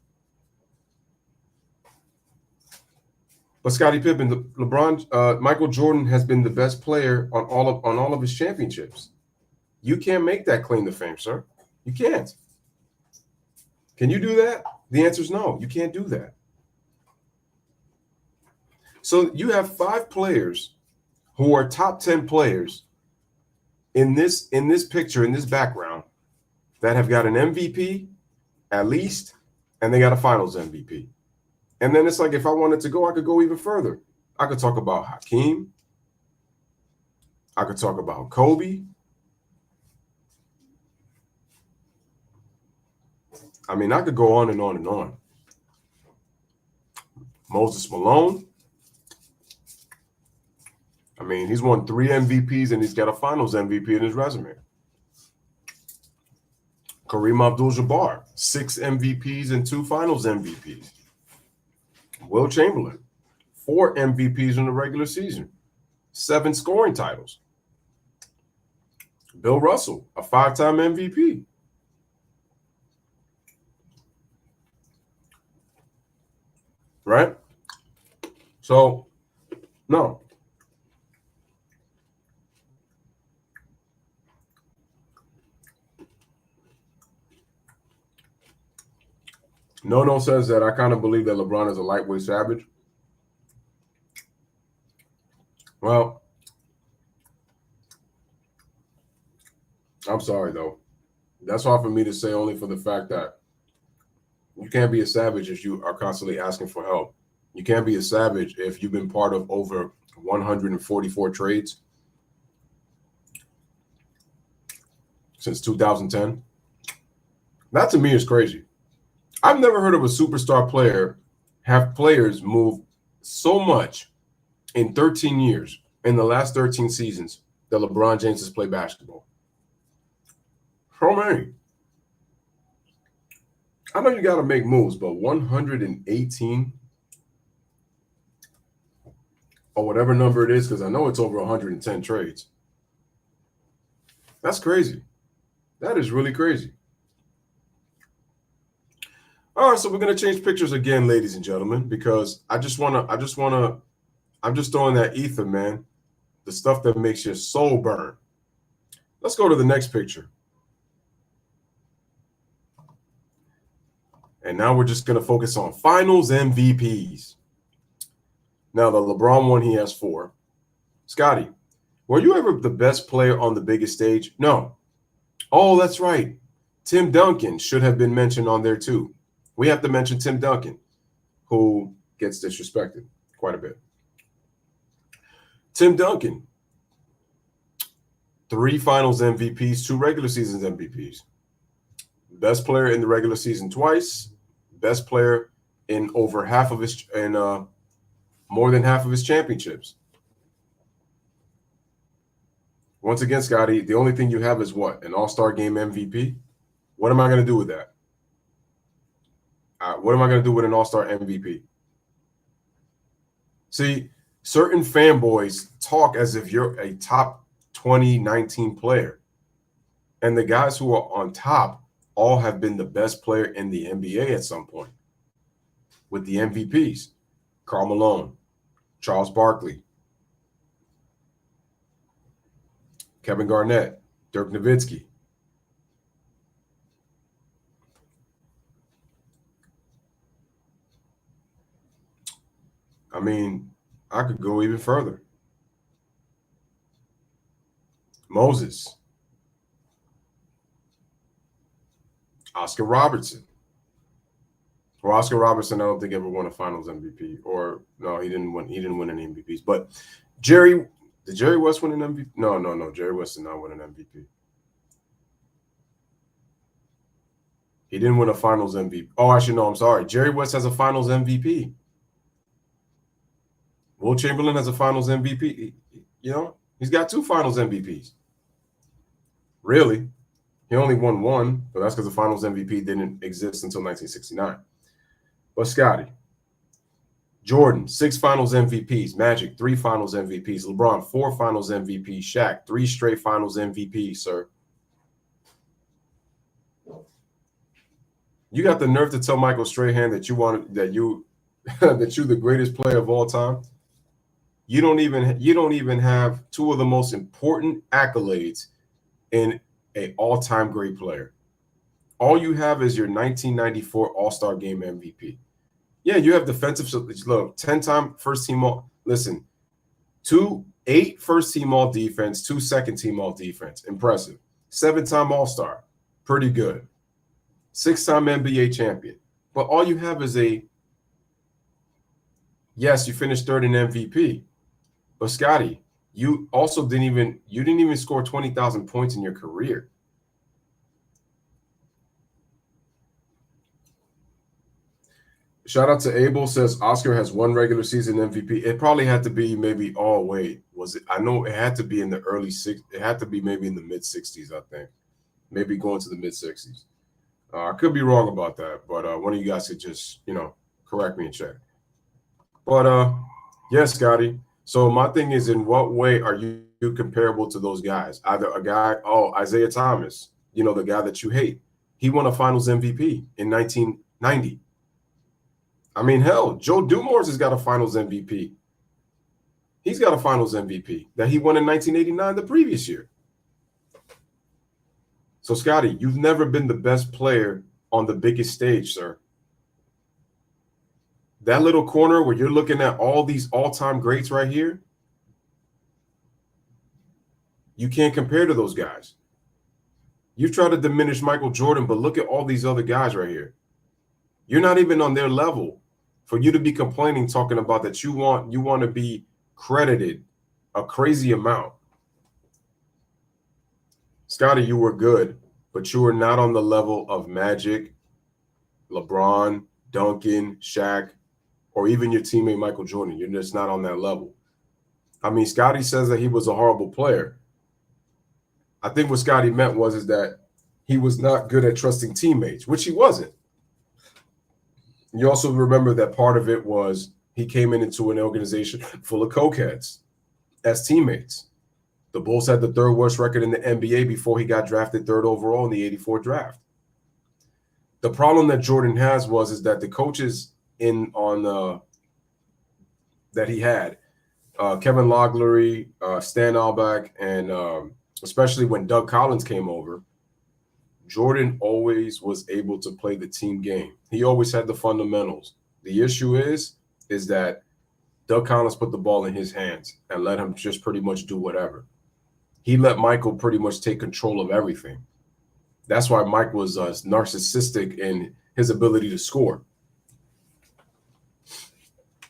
But Scottie Pippen, Michael Jordan has been the best player on all of his championships. You can't make that claim to fame, sir. You can't. Can you do that? The answer is no. You can't do that. So you have 5 players who are top 10 players in this picture, in this background, that have got an MVP at least, and they got a finals MVP. And then it's like, if I wanted to go, I could go even further. I could talk about Hakeem. I could talk about Kobe. I mean, I could go on and on and on. Moses Malone. I mean, he's won 3 MVPs and he's got a finals MVP in his resume. Kareem Abdul-Jabbar, 6 MVPs and 2 finals MVPs. Will Chamberlain, 4 MVPs in the regular season, 7 scoring titles. Bill Russell, a 5-time MVP. Right? So, no. No says that I kind of believe that LeBron is a lightweight savage. Well, I'm sorry, though. That's hard for me to say, only for the fact that you can't be a savage if you are constantly asking for help. You can't be a savage if you've been part of over 144 trades since 2010. That to me is crazy. I've never heard of a superstar player have players move so much in 13 years, in the last 13 seasons, that LeBron James has played basketball. How many? I know you got to make moves, but 118 or whatever number it is, because I know it's over 110 trades. That's crazy. That is really crazy. All right, so we're gonna change pictures again, ladies and gentlemen, because I'm just throwing that ether, man. The stuff that makes your soul burn. Let's go to the next picture. And now we're just going to focus on finals MVPs. Now, the LeBron one, he has 4. Scotty, were you ever the best player on the biggest stage? No. Oh, that's right. Tim Duncan should have been mentioned on there too. We have to mention Tim Duncan, who gets disrespected quite a bit. Tim Duncan, 3 finals MVPs, 2 regular seasons MVPs. Best player in the regular season twice. Best player in over half of his more than half of his championships. Once again, Scotty, the only thing you have is what? An All-Star Game MVP? What am I going to do with that? What am I going to do with an All-Star MVP? See, certain fanboys talk as if you're a top 2019 player. And the guys who are on top all have been the best player in the NBA at some point. With the MVPs, Karl Malone, Charles Barkley, Kevin Garnett, Dirk Nowitzki. I mean, I could go even further. Moses, Oscar Robertson. Well, Oscar Robertson, I don't think ever won a Finals MVP, or no, he didn't win. He didn't win any MVPs. But did Jerry West win an MVP? No. Jerry West did not win an MVP. He didn't win a Finals MVP. Oh, actually, no, I'm sorry. Jerry West has a Finals MVP. Will Chamberlain has a Finals MVP. You know, he's got 2 Finals MVPs. Really? He only won 1, but that's because the Finals MVP didn't exist until 1969. But Scotty, Jordan, 6 Finals MVPs. Magic, 3 Finals MVPs. LeBron, 4 Finals MVPs. Shaq, 3 straight Finals MVPs, sir. You got the nerve to tell Michael Strahan that you're the greatest player of all time. You don't even have 2 of the most important accolades in an all-time great player. All you have is your 1994 All-Star Game MVP. Yeah, you have defensive. Look, 10-time first-team all. Listen, 8 first-team all defense, 2 second-team all defense. Impressive. 7-time All-Star. Pretty good. 6-time NBA champion. But all you have is yes, you finished 3rd in MVP. But Scotty, you also didn't even score 20,000 points in your career. Shout out to Abel, says Oscar has 1 regular season MVP. It probably had to be maybe, was it? I know it had to be in the early 60s. It had to be maybe in the mid 60s, I think. Maybe going to the mid 60s. I could be wrong about that, but one of you guys could just, correct me and check. But yes, Scotty. So my thing is, in what way are you comparable to those guys? Either a guy, Isaiah Thomas, the guy that you hate. He won a Finals MVP in 1990. I mean, hell, Joe Dumars has got a Finals MVP. He's got a Finals MVP that he won in 1989, the previous year. So, Scotty, you've never been the best player on the biggest stage, sir. That little corner where you're looking at all these all-time greats right here, you can't compare to those guys. You try to diminish Michael Jordan, but look at all these other guys right here. You're not even on their level for you to be complaining, talking about that you want to be credited a crazy amount. Scotty, you were good, but you were not on the level of Magic, LeBron, Duncan, Shaq, or even your teammate Michael Jordan. You're just not on that level. I mean, Scotty says that he was a horrible player. I think what Scotty meant is that he was not good at trusting teammates, which he wasn't. You also remember that part of it was he came into an organization full of cokeheads as teammates. The Bulls had the 3rd worst record in the NBA before he got drafted 3rd overall in the '84 draft. The problem that Jordan has is that the coaches that he had, Kevin Loughery, Stan Albeck, and especially when Doug Collins came over, Jordan always was able to play the team game. He always had the fundamentals. The issue is that Doug Collins put the ball in his hands and let him just pretty much do whatever. He let Michael pretty much take control of everything. That's why Mike was narcissistic in his ability to score.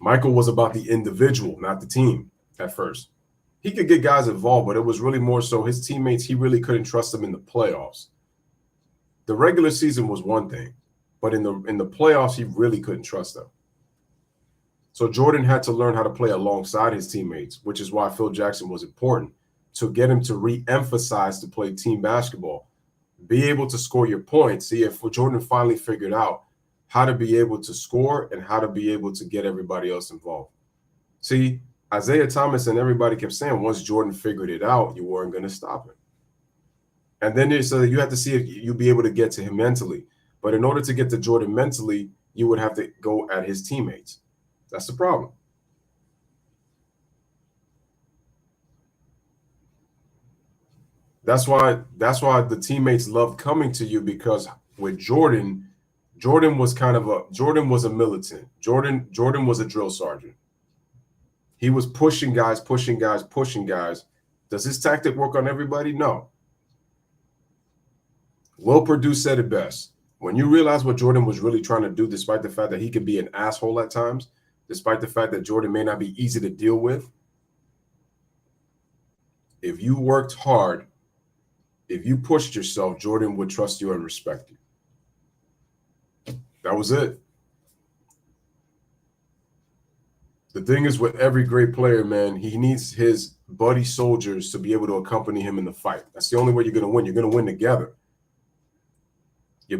Michael was about the individual, not the team at first. He could get guys involved, but it was really more so his teammates, he really couldn't trust them in the playoffs. The regular season was one thing, but in the playoffs, he really couldn't trust them. So Jordan had to learn how to play alongside his teammates, which is why Phil Jackson was important, to get him to re-emphasize to play team basketball, be able to score your points. See, if Jordan finally figured out how to be able to score and how to be able to get everybody else involved. See, Isaiah Thomas and everybody kept saying once Jordan figured it out, you weren't going to stop him. And then so you have to see if you'll be able to get to him mentally. But in order to get to Jordan mentally, you would have to go at his teammates. That's the problem. That's why the teammates loved coming to you, because with Jordan was a militant. Jordan was a drill sergeant. He was pushing guys. Does his tactic work on everybody? No. Will Perdue said it best. When you realize what Jordan was really trying to do, despite the fact that he could be an asshole at times, despite the fact that Jordan may not be easy to deal with, if you worked hard, if you pushed yourself, Jordan would trust you and respect you. That was it. The thing is, with every great player, man, he needs his buddy soldiers to be able to accompany him in the fight. That's the only way you're going to win. You're going to win together. The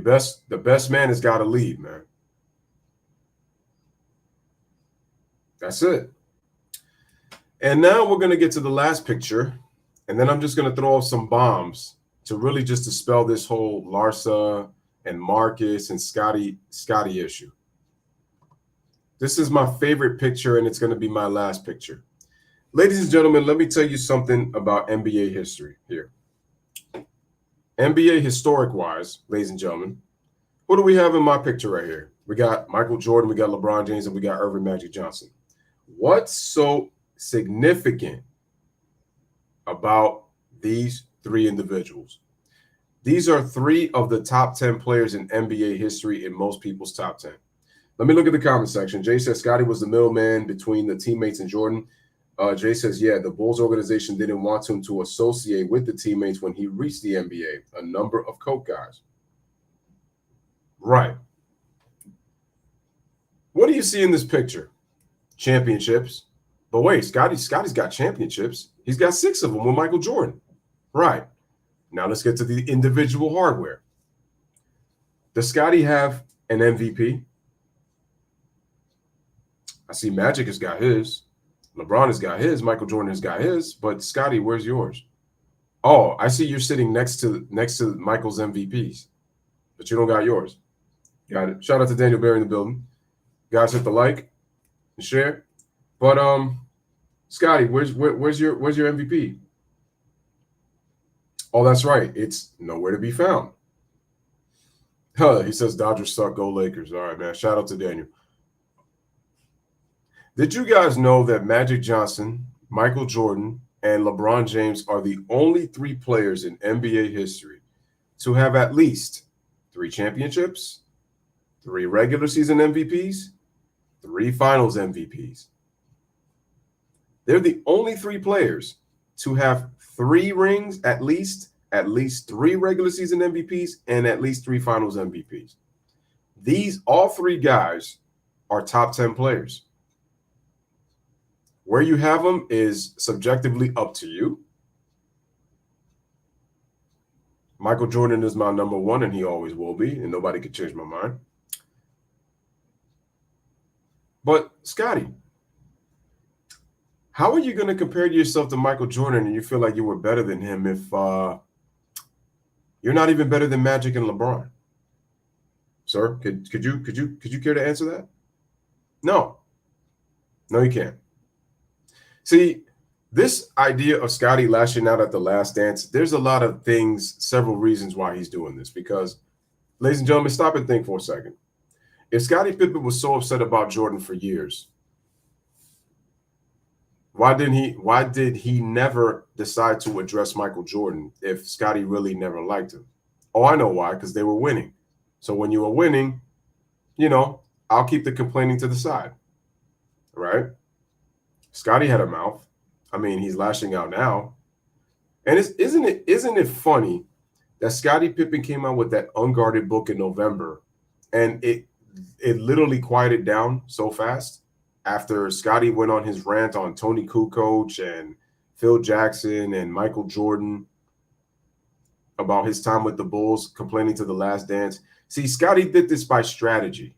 best man has got to lead, man. That's it. And now we're going to get to the last picture, and then I'm just going to throw off some bombs to really just dispel this whole Larsa and Marcus and Scotty issue. This is my favorite picture, and it's going to be my last picture. Ladies and gentlemen, let me tell you something about NBA history here. NBA historic-wise, ladies and gentlemen, what do we have in my picture right here? We got Michael Jordan, we got LeBron James, and we got Irvin Magic Johnson. What's so significant about these three individuals? These are three of the top 10 players in NBA history in most people's top 10. Let me look at the comment section. Jay says Scotty was the middleman between the teammates and Jordan. Jay says, yeah, the Bulls organization didn't want him to associate with the teammates when he reached the NBA. A number of coke guys. Right. What do you see in this picture? Championships. But wait, Scotty's got championships. He's got 6 of them with Michael Jordan. Right. Now let's get to the individual hardware. Does Scotty have an MVP? I see Magic has got his. LeBron has got his. Michael Jordan has got his. But Scotty, where's yours? Oh, I see you're sitting next to Michael's MVPs, but you don't got yours. Got it. Shout out to Daniel Berry in the building. Guys, hit the like and share. But Scotty, where's your MVP? Oh, that's right. It's nowhere to be found. He says Dodgers suck. Go Lakers. All right, man. Shout out to Daniel. Did you guys know that Magic Johnson, Michael Jordan, and LeBron James are the only 3 players in NBA history to have at least 3 championships, 3 regular season MVPs, 3 finals MVPs? They're the only 3 players to have 3 rings, at least 3 regular season MVPs, and at least 3 finals MVPs. All 3 guys are top 10 players. Where you have them is subjectively up to you. Michael Jordan is my number 1, and he always will be, and nobody could change my mind. But, Scotty, how are you going to compare yourself to Michael Jordan and you feel like you were better than him if you're not even better than Magic and LeBron? Sir, could you care to answer that? No, you can't. See, This idea of Scotty lashing out at the last dance, there's a lot of things, several reasons why he's doing this. Because, ladies and gentlemen, stop and think for a second. If Scottie Pippen was so upset about Jordan for years, why did he never decide to address Michael Jordan if Scottie really never liked him? Oh, I know why, because they were winning. So when you were winning, I'll keep the complaining to the side, right? Scottie had a mouth. I mean, he's lashing out now. And isn't it funny that Scottie Pippen came out with that Unguarded book in November, and it literally quieted down so fast after Scottie went on his rant on Tony Kukoc and Phil Jackson and Michael Jordan about his time with the Bulls, complaining to the last dance. See, Scottie did this by strategy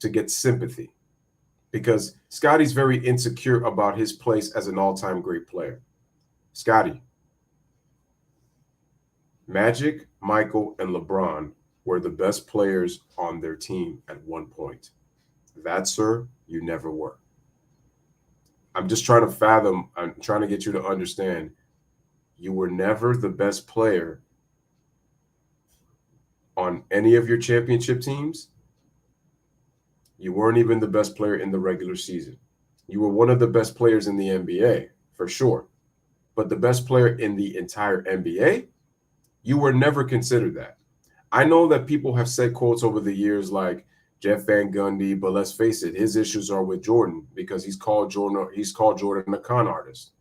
to get sympathy, because Scottie's very insecure about his place as an all-time great player. Scottie, Magic, Michael, and LeBron were the best players on their team at one point. That, sir, you never were. I'm just trying to fathom, I'm trying to get you to understand, you were never the best player on any of your championship teams. You weren't even the best player in the regular season. You were one of the best players in the NBA, for sure. But the best player in the entire NBA, you were never considered that. I know that people have said quotes over the years like Jeff Van Gundy, but let's face it, his issues are with Jordan, because he's called Jordan a con artist.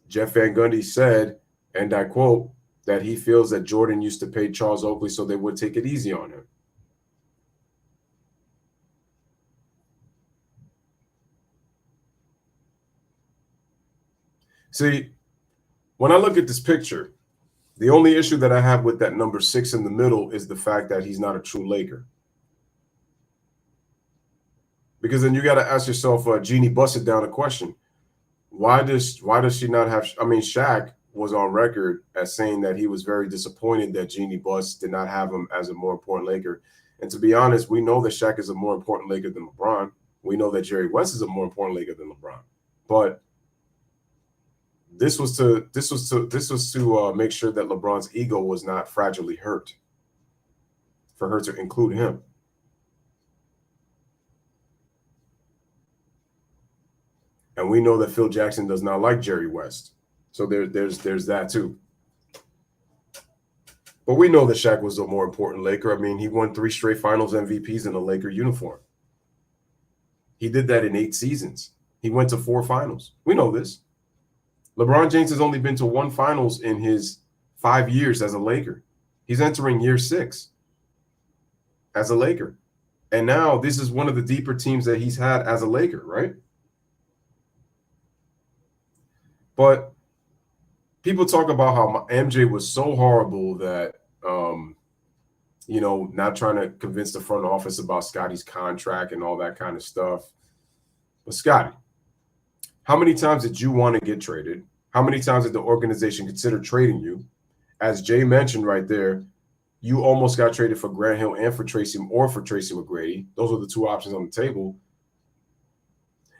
Jeff Van Gundy said, and I quote, that he feels that Jordan used to pay Charles Oakley so they would take it easy on him. See, when I look at this picture, the only issue that I have with that number 6 in the middle is the fact that he's not a true Laker. Because then you got to ask yourself, Jeannie busted down a question. Why does she not have? I mean, Shaq was on record as saying that he was very disappointed that Jeannie Buss did not have him as a more important Laker. And to be honest, we know that Shaq is a more important Laker than LeBron. We know that Jerry West is a more important Laker than LeBron. But this was to make sure that LeBron's ego was not fragilely hurt, for her to include him. And we know that Phil Jackson does not like Jerry West. So there's that too. But we know that Shaq was a more important Laker. I mean, he won 3 straight finals MVPs in a Laker uniform. He did that in 8 seasons. He went to 4 finals. We know this. LeBron James has only been to 1 finals in his 5 years as a Laker. He's entering year 6 as a Laker. And now this is one of the deeper teams that he's had as a Laker, right? But people talk about how MJ was so horrible that, not trying to convince the front office about Scottie's contract and all that kind of stuff. But Scottie, how many times did you want to get traded? How many times did the organization consider trading you? As Jay mentioned right there, you almost got traded for Grant Hill and for Tracy McGrady. Those were the 2 options on the table.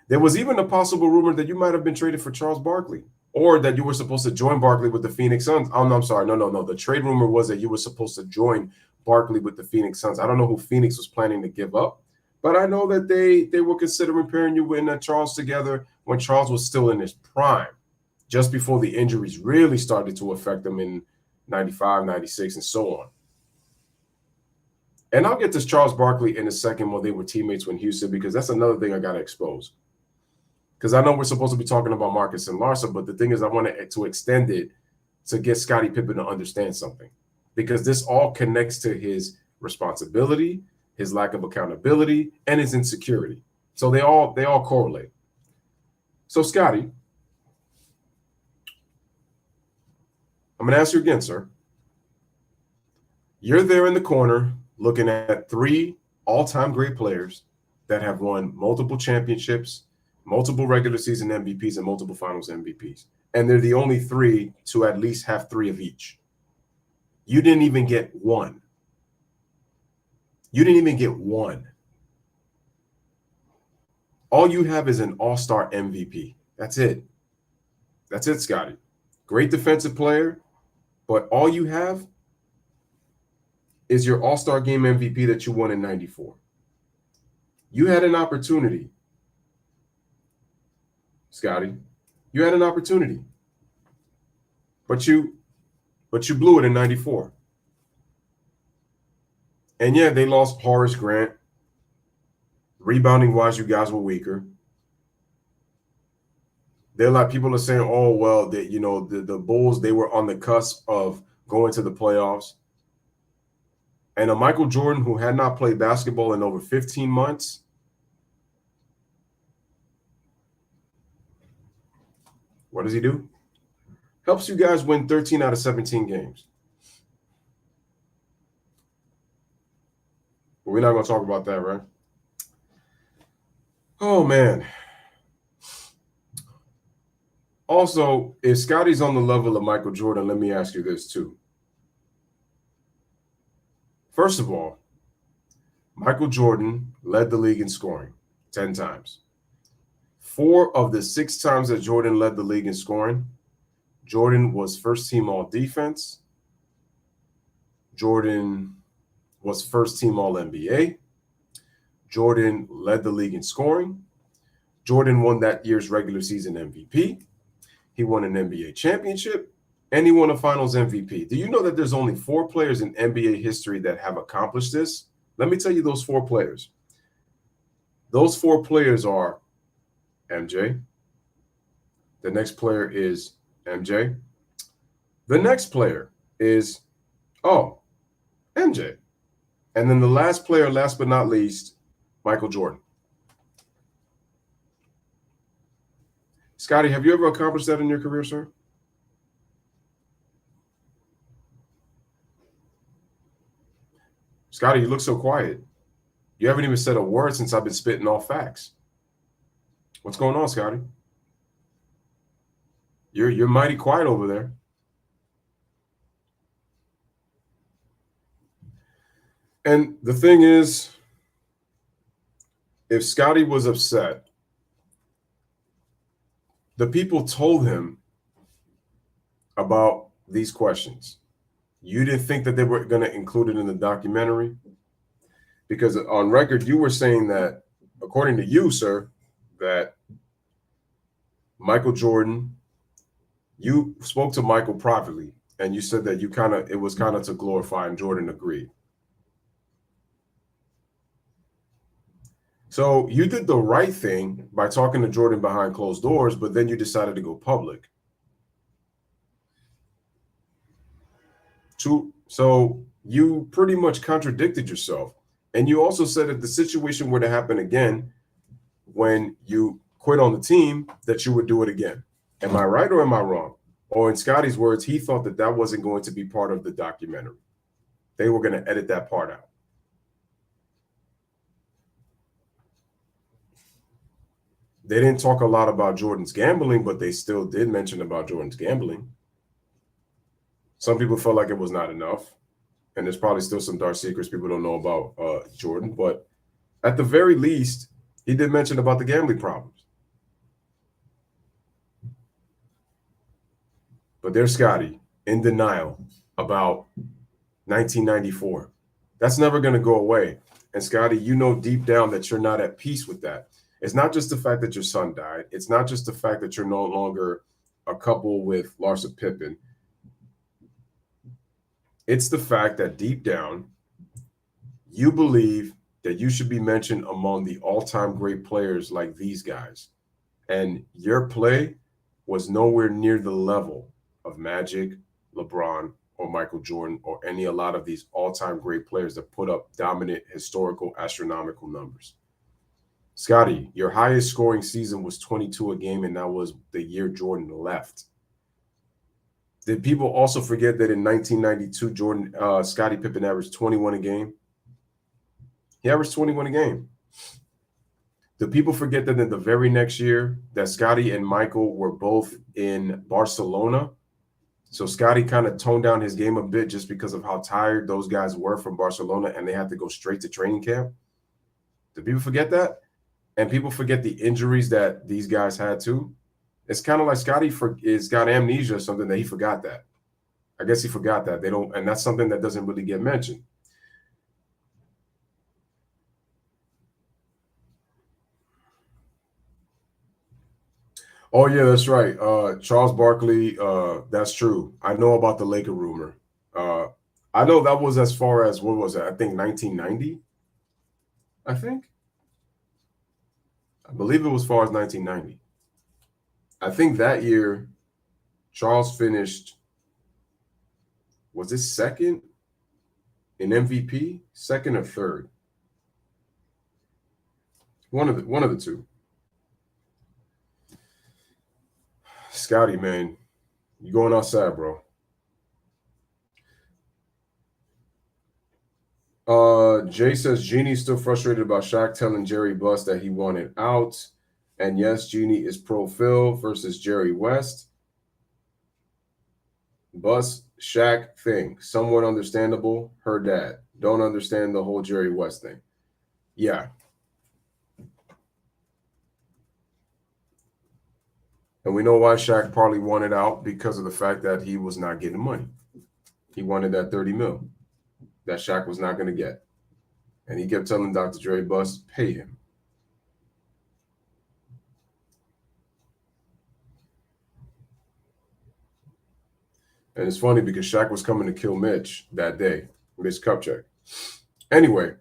There was even a possible rumor that you might have been traded for Charles Barkley, or that you were supposed to join Barkley with the Phoenix Suns. Oh, no, I'm sorry. No. The trade rumor was that you were supposed to join Barkley with the Phoenix Suns. I don't know who Phoenix was planning to give up, but I know that they were considering pairing you and Charles together when Charles was still in his prime, just before the injuries really started to affect him in 95, 96, and so on. And I'll get to Charles Barkley in a second when they were teammates in Houston, because that's another thing I got to expose. Because I know we're supposed to be talking about Marcus and Larsa, but the thing is I wanted to extend it to get Scottie Pippen to understand something. Because this all connects to his responsibility, his lack of accountability, and his insecurity. So they all correlate. So Scottie, I'm going to ask you again, sir. You're there in the corner looking at 3 all-time great players that have won multiple championships, multiple regular season MVPs, and multiple finals MVPs. And they're the only 3 to at least have 3 of each. You didn't even get 1. You didn't even get 1. All you have is an all-star MVP. That's it. That's it, Scotty. Great defensive player, but all you have is your All-Star Game MVP that you won in '94. You had an opportunity, Scotty. You had an opportunity, but you blew it in '94. And yeah, they lost Horace Grant. Rebounding wise, you guys were weaker. There are a lot of people are saying, oh, well, that the Bulls, they were on the cusp of going to the playoffs. And a Michael Jordan who had not played basketball in over 15 months. What does he do? Helps you guys win 13 out of 17 games. But we're not going to talk about that, right? Oh, man. Also, if Scotty's on the level of Michael Jordan, let me ask you this too. First of all, Michael Jordan led the league in scoring 10 times. 4 of the 6 times that Jordan led the league in scoring, Jordan was first team all defense. Jordan was first team all NBA. Jordan led the league in scoring. Jordan won that year's regular season MVP. He won an NBA championship, and he won a finals MVP. Do you know that there's only 4 players in NBA history that have accomplished this? Let me tell you those 4 players. Those 4 players are MJ. The next player is MJ. The next player is, MJ. And then the last player, last but not least, Michael Jordan. Scotty, have you ever accomplished that in your career, sir? Scotty, you look so quiet. You haven't even said a word since I've been spitting all facts. What's going on, Scotty? You're mighty quiet over there. And the thing is, if Scotty was upset, the people told him about these questions. You didn't think that they were going to include it in the documentary? Because on record, you were saying that, according to you, sir, that Michael Jordan, you spoke to Michael privately, and you said that it was kind of to glorify, and Jordan agreed. So you did the right thing by talking to Jordan behind closed doors, but then you decided to go public. So you pretty much contradicted yourself. And you also said if the situation were to happen again, when you quit on the team, that you would do it again. Am I right or am I wrong? Or in Scotty's words, he thought that that wasn't going to be part of the documentary. They were going to edit that part out. They didn't talk a lot about Jordan's gambling, but they still did mention about Jordan's gambling. Some people felt like it was not enough. And there's probably still some dark secrets people don't know about Jordan. But at the very least, he did mention about the gambling problems. But there's Scotty in denial about 1994. That's never going to go away. And Scotty, you know deep down that you're not at peace with that. It's not just the fact that your son died. It's not just the fact that you're no longer a couple with Larsa Pippen. It's the fact that deep down, you believe that you should be mentioned among the all-time great players like these guys. And your play was nowhere near the level of Magic, LeBron, or Michael Jordan, or a lot of these all-time great players that put up dominant, historical, astronomical numbers. Scotty, your highest scoring season was 22 a game, and that was the year Jordan left. Did people also forget that in 1992, Scottie Pippen averaged 21 a game? He averaged 21 a game. Do people forget that in the very next year that Scotty and Michael were both in Barcelona? So Scotty kind of toned down his game a bit just because of how tired those guys were from Barcelona, and they had to go straight to training camp. Do people forget that? And people forget the injuries that these guys had too. It's kind of like Scotty is got amnesia or something that he forgot that. I guess he forgot that. They don't, and that's something that doesn't really get mentioned. Oh yeah, that's right. Charles Barkley, that's true. I know about the Laker rumor. I know that was as far as what was it? I think 1990. I believe it was as far as 1990. I think that year Charles finished, was it second in MVP? Second or third? One of the two. Scotty, man, you going outside, bro. Jay says Genie's still frustrated about Shaq telling Jerry Buss that he wanted out. And yes, Genie is pro Phil versus Jerry West. Buss, Shaq thing. Somewhat understandable. Her dad. Don't understand the whole Jerry West thing. Yeah. And we know why Shaq probably wanted out, because of the fact that he was not getting money. He wanted that 30 mil that Shaq was not going to get. And he kept telling Dr. Jerry Buss, pay him. And it's funny because Shaq was coming to kill Mitch that day, Mitch Kupchak. Anyway,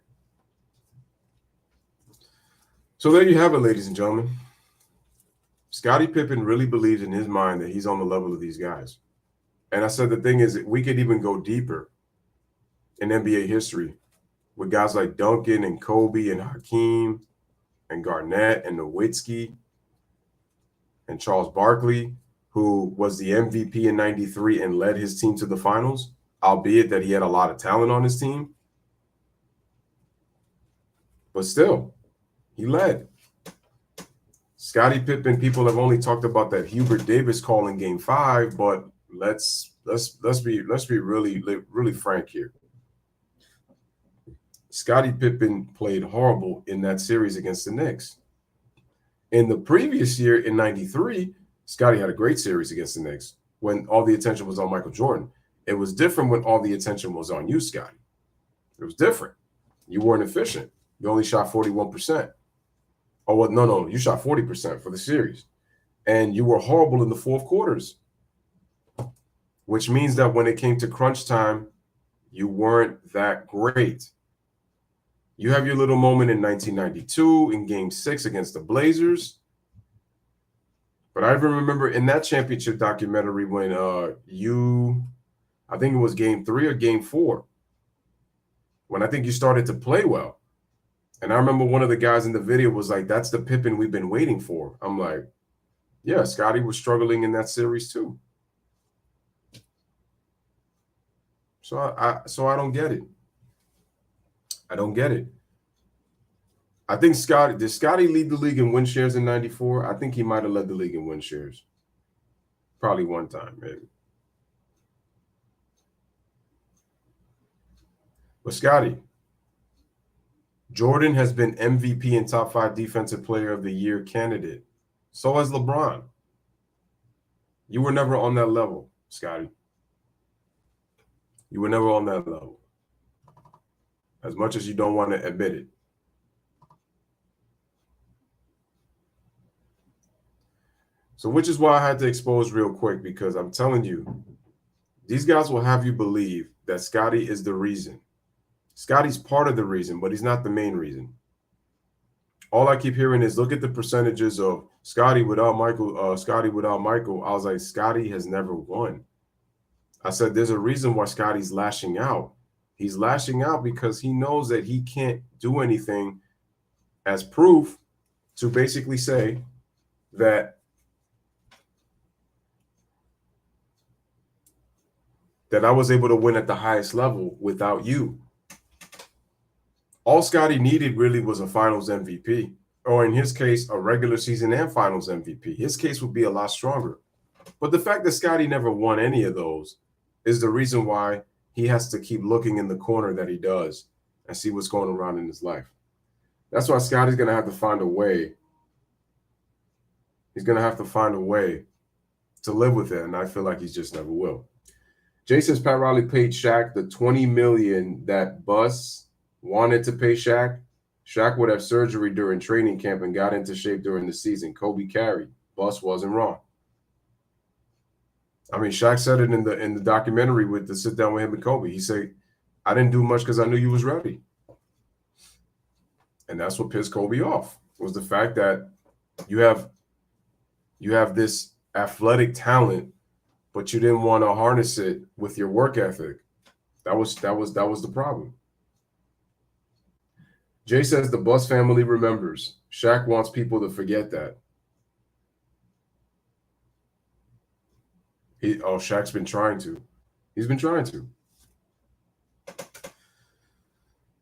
so there you have it, ladies and gentlemen. Scottie Pippen really believes in his mind that he's on the level of these guys. And I said the thing is, we could even go deeper in NBA history with guys like Duncan and Kobe and Hakeem and Garnett and Nowitzki and Charles Barkley, who was the MVP in '93 and led his team to the finals, albeit that he had a lot of talent on his team. But still, he led. Scottie Pippen, people have only talked about that Hubert Davis call in Game 5, but let's be really frank here. Scottie Pippen played horrible in that series against the Knicks. In the previous year, in '93, Scottie had a great series against the Knicks when all the attention was on Michael Jordan. It was different when all the attention was on you, Scottie. It was different. You weren't efficient. You only shot 41%. Oh, well, no, you shot 40% for the series. And you were horrible in the fourth quarters, which means that when it came to crunch time, you weren't that great. You have your little moment in 1992 in Game 6 against the Blazers. But I even remember in that championship documentary when I think it was Game 3 or Game 4, when I think you started to play well. And I remember one of the guys in the video was like, that's the Pippen we've been waiting for. I'm like, yeah, Scottie was struggling in that series too. So I don't get it. I don't get it. I think did Scottie lead the league in win shares in '94? I think he might have led the league in win shares. Probably one time, maybe. But Scottie, Jordan has been MVP and top 5 defensive player of the year candidate. So has LeBron. You were never on that level, Scottie. You were never on that level. As much as you don't want to admit it. So which is why I had to expose real quick, because I'm telling you, these guys will have you believe that Scottie is the reason. Scottie's part of the reason, but he's not the main reason. All I keep hearing is, look at the percentages of Scottie without Michael, Scottie without Michael. I was like, Scottie has never won. I said, there's a reason why Scottie's lashing out. He's lashing out because he knows that he can't do anything as proof to basically say that I was able to win at the highest level without you. All Scottie needed really was a finals MVP, or in his case, a regular season and finals MVP. His case would be a lot stronger. But the fact that Scottie never won any of those is the reason why he has to keep looking in the corner that he does and see what's going around in his life. That's why Scottie's going to have to find a way He's going to have to find a way to live with it, and I feel like he just never will. Jay says Pat Riley paid Shaq the $20 million that Bus wanted to pay Shaq. Shaq would have surgery during training camp and got into shape during the season. Kobe carried. Bus wasn't wrong. I mean, Shaq said it in the documentary with the sit down with him and Kobe. He said, "I didn't do much because I knew you was ready." And that's what pissed Kobe off, was the fact that you have this athletic talent, but you didn't want to harness it with your work ethic. That was the problem. Jay says the Bus family remembers. Shaq wants people to forget that. Shaq's been trying to. He's been trying to.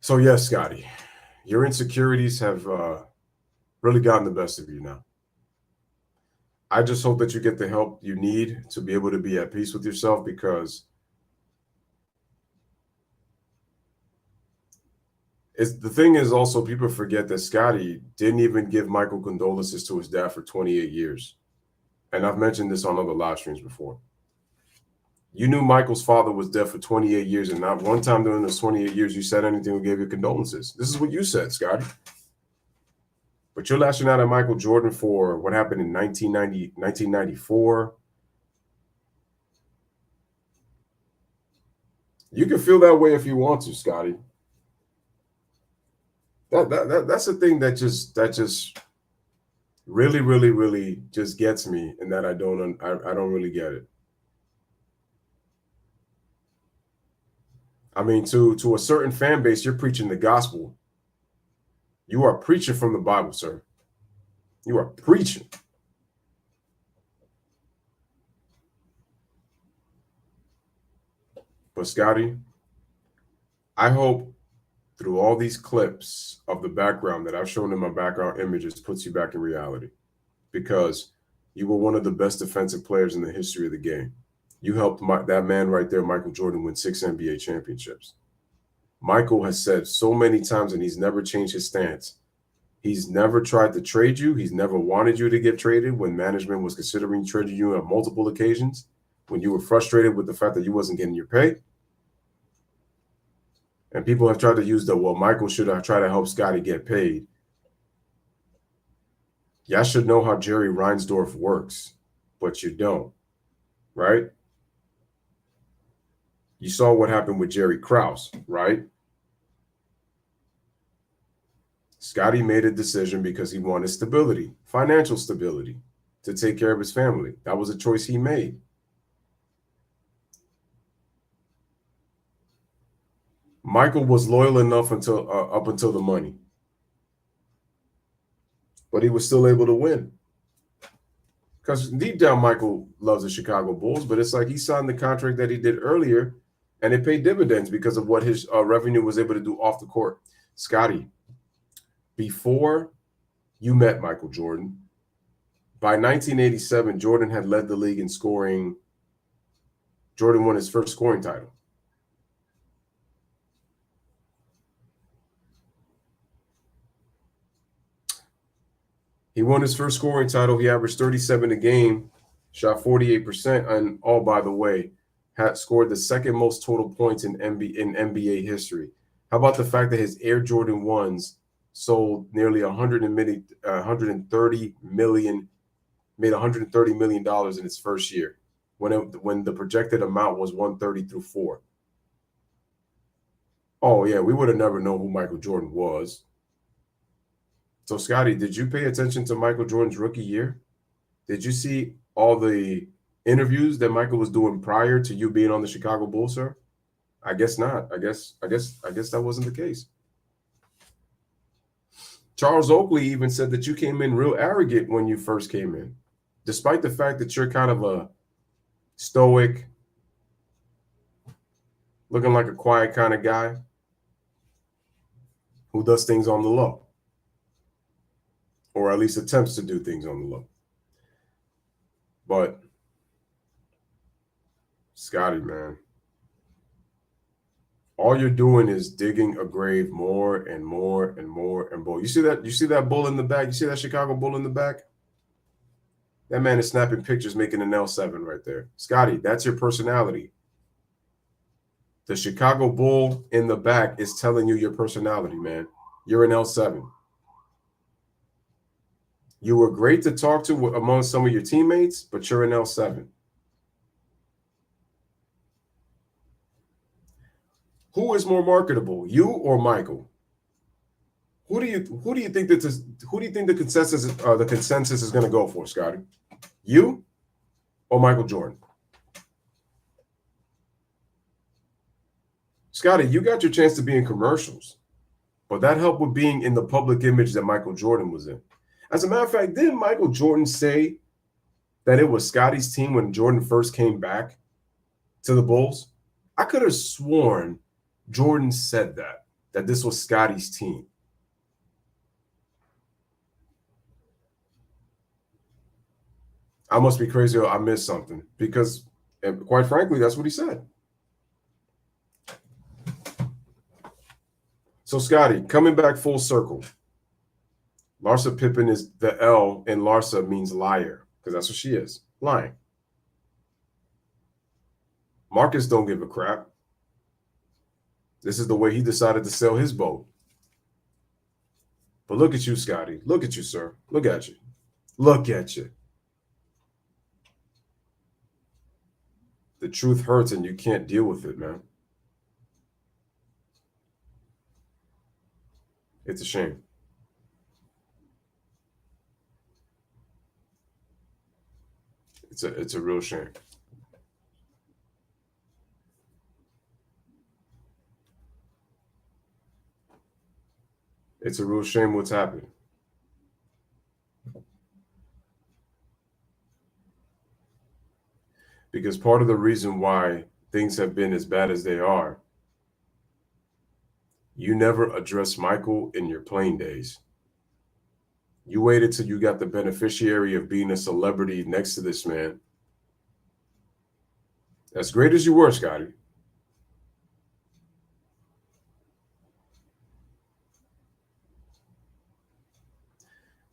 So yes, Scotty, your insecurities have really gotten the best of you now. I just hope that you get the help you need to be able to be at peace with yourself, because the thing is also, people forget that Scotty didn't even give Michael condolences to his dad for 28 years. And I've mentioned this on other live streams before. You knew Michael's father was dead for 28 years, and not one time during those 28 years you said anything or gave your condolences. This is what you said, Scotty. But you're lashing out at Michael Jordan for what happened in 1994. You can feel that way if you want to, Scotty. That's the thing that just really, really, really just gets me, and that I don't really get it. I mean, to a certain fan base, you're preaching the gospel. You are preaching from the Bible, sir. You are preaching. But Scotty, I hope through all these clips of the background that I've shown in my background images puts you back in reality, because you were one of the best defensive players in the history of the game. You helped that man right there, Michael Jordan, win 6 NBA championships. Michael has said so many times, and he's never changed his stance, he's never tried to trade you. He's never wanted you to get traded when management was considering trading you on multiple occasions, when you were frustrated with the fact that you wasn't getting your pay. And people have tried to use Michael should have tried to help Scotty get paid. Y'all should know how Jerry Reinsdorf works, but you don't, right? You saw what happened with Jerry Krause, right? Scotty made a decision because he wanted stability, financial stability, to take care of his family. That was a choice he made. Michael was loyal enough up until the money, but he was still able to win. Because deep down, Michael loves the Chicago Bulls, but it's like he signed the contract that he did earlier, and it paid dividends because of what his revenue was able to do off the court. Scotty, before you met Michael Jordan, by 1987, Jordan had led the league in scoring. Jordan won his first scoring title. He won his first scoring title. He averaged 37 a game, shot 48%, and by the way, had scored the second most total points in NBA history. How about the fact that his Air Jordan 1s sold nearly $130 million, made $130 million in its first year, when the projected amount was 130 through 4. Oh yeah, we would have never known who Michael Jordan was. So, Scotty, did you pay attention to Michael Jordan's rookie year? Did you see all the interviews that Michael was doing prior to you being on the Chicago Bulls, sir? I guess not. I guess that wasn't the case. Charles Oakley even said that you came in real arrogant when you first came in, despite the fact that you're kind of a stoic, looking like a quiet kind of guy who does things on the low. Or at least attempts to do things on the low. But, Scotty, man, all you're doing is digging a grave more and more and more and more. You see that bull in the back? You see that Chicago Bull in the back? That man is snapping pictures, making an L7 right there. Scotty, that's your personality. The Chicago Bull in the back is telling you your personality, man. You're an L7. You were great to talk to among some of your teammates, but you're an L7. Who is more marketable, you or Michael? Who do you think the consensus is going to go for, Scotty? You or Michael Jordan? Scotty, you got your chance to be in commercials, but that helped with being in the public image that Michael Jordan was in. As a matter of fact, didn't Michael Jordan say that it was Scotty's team when Jordan first came back to the Bulls? I could have sworn Jordan said that this was Scotty's team. I must be crazy or I missed something because, quite frankly, that's what he said. So, Scotty, coming back full circle, Larsa Pippen is the L in Larsa means liar because that's what she is, lying. Marcus don't give a crap. This is the way he decided to sell his boat. But look at you, Scotty. Look at you, sir. Look at you. Look at you. The truth hurts and you can't deal with it, man. It's a shame. It's a real shame. It's a real shame what's happening. Because part of the reason why things have been as bad as they are, you never addressed Michael in your playing days. You waited till you got the beneficiary of being a celebrity next to this man. As great as you were, Scotty.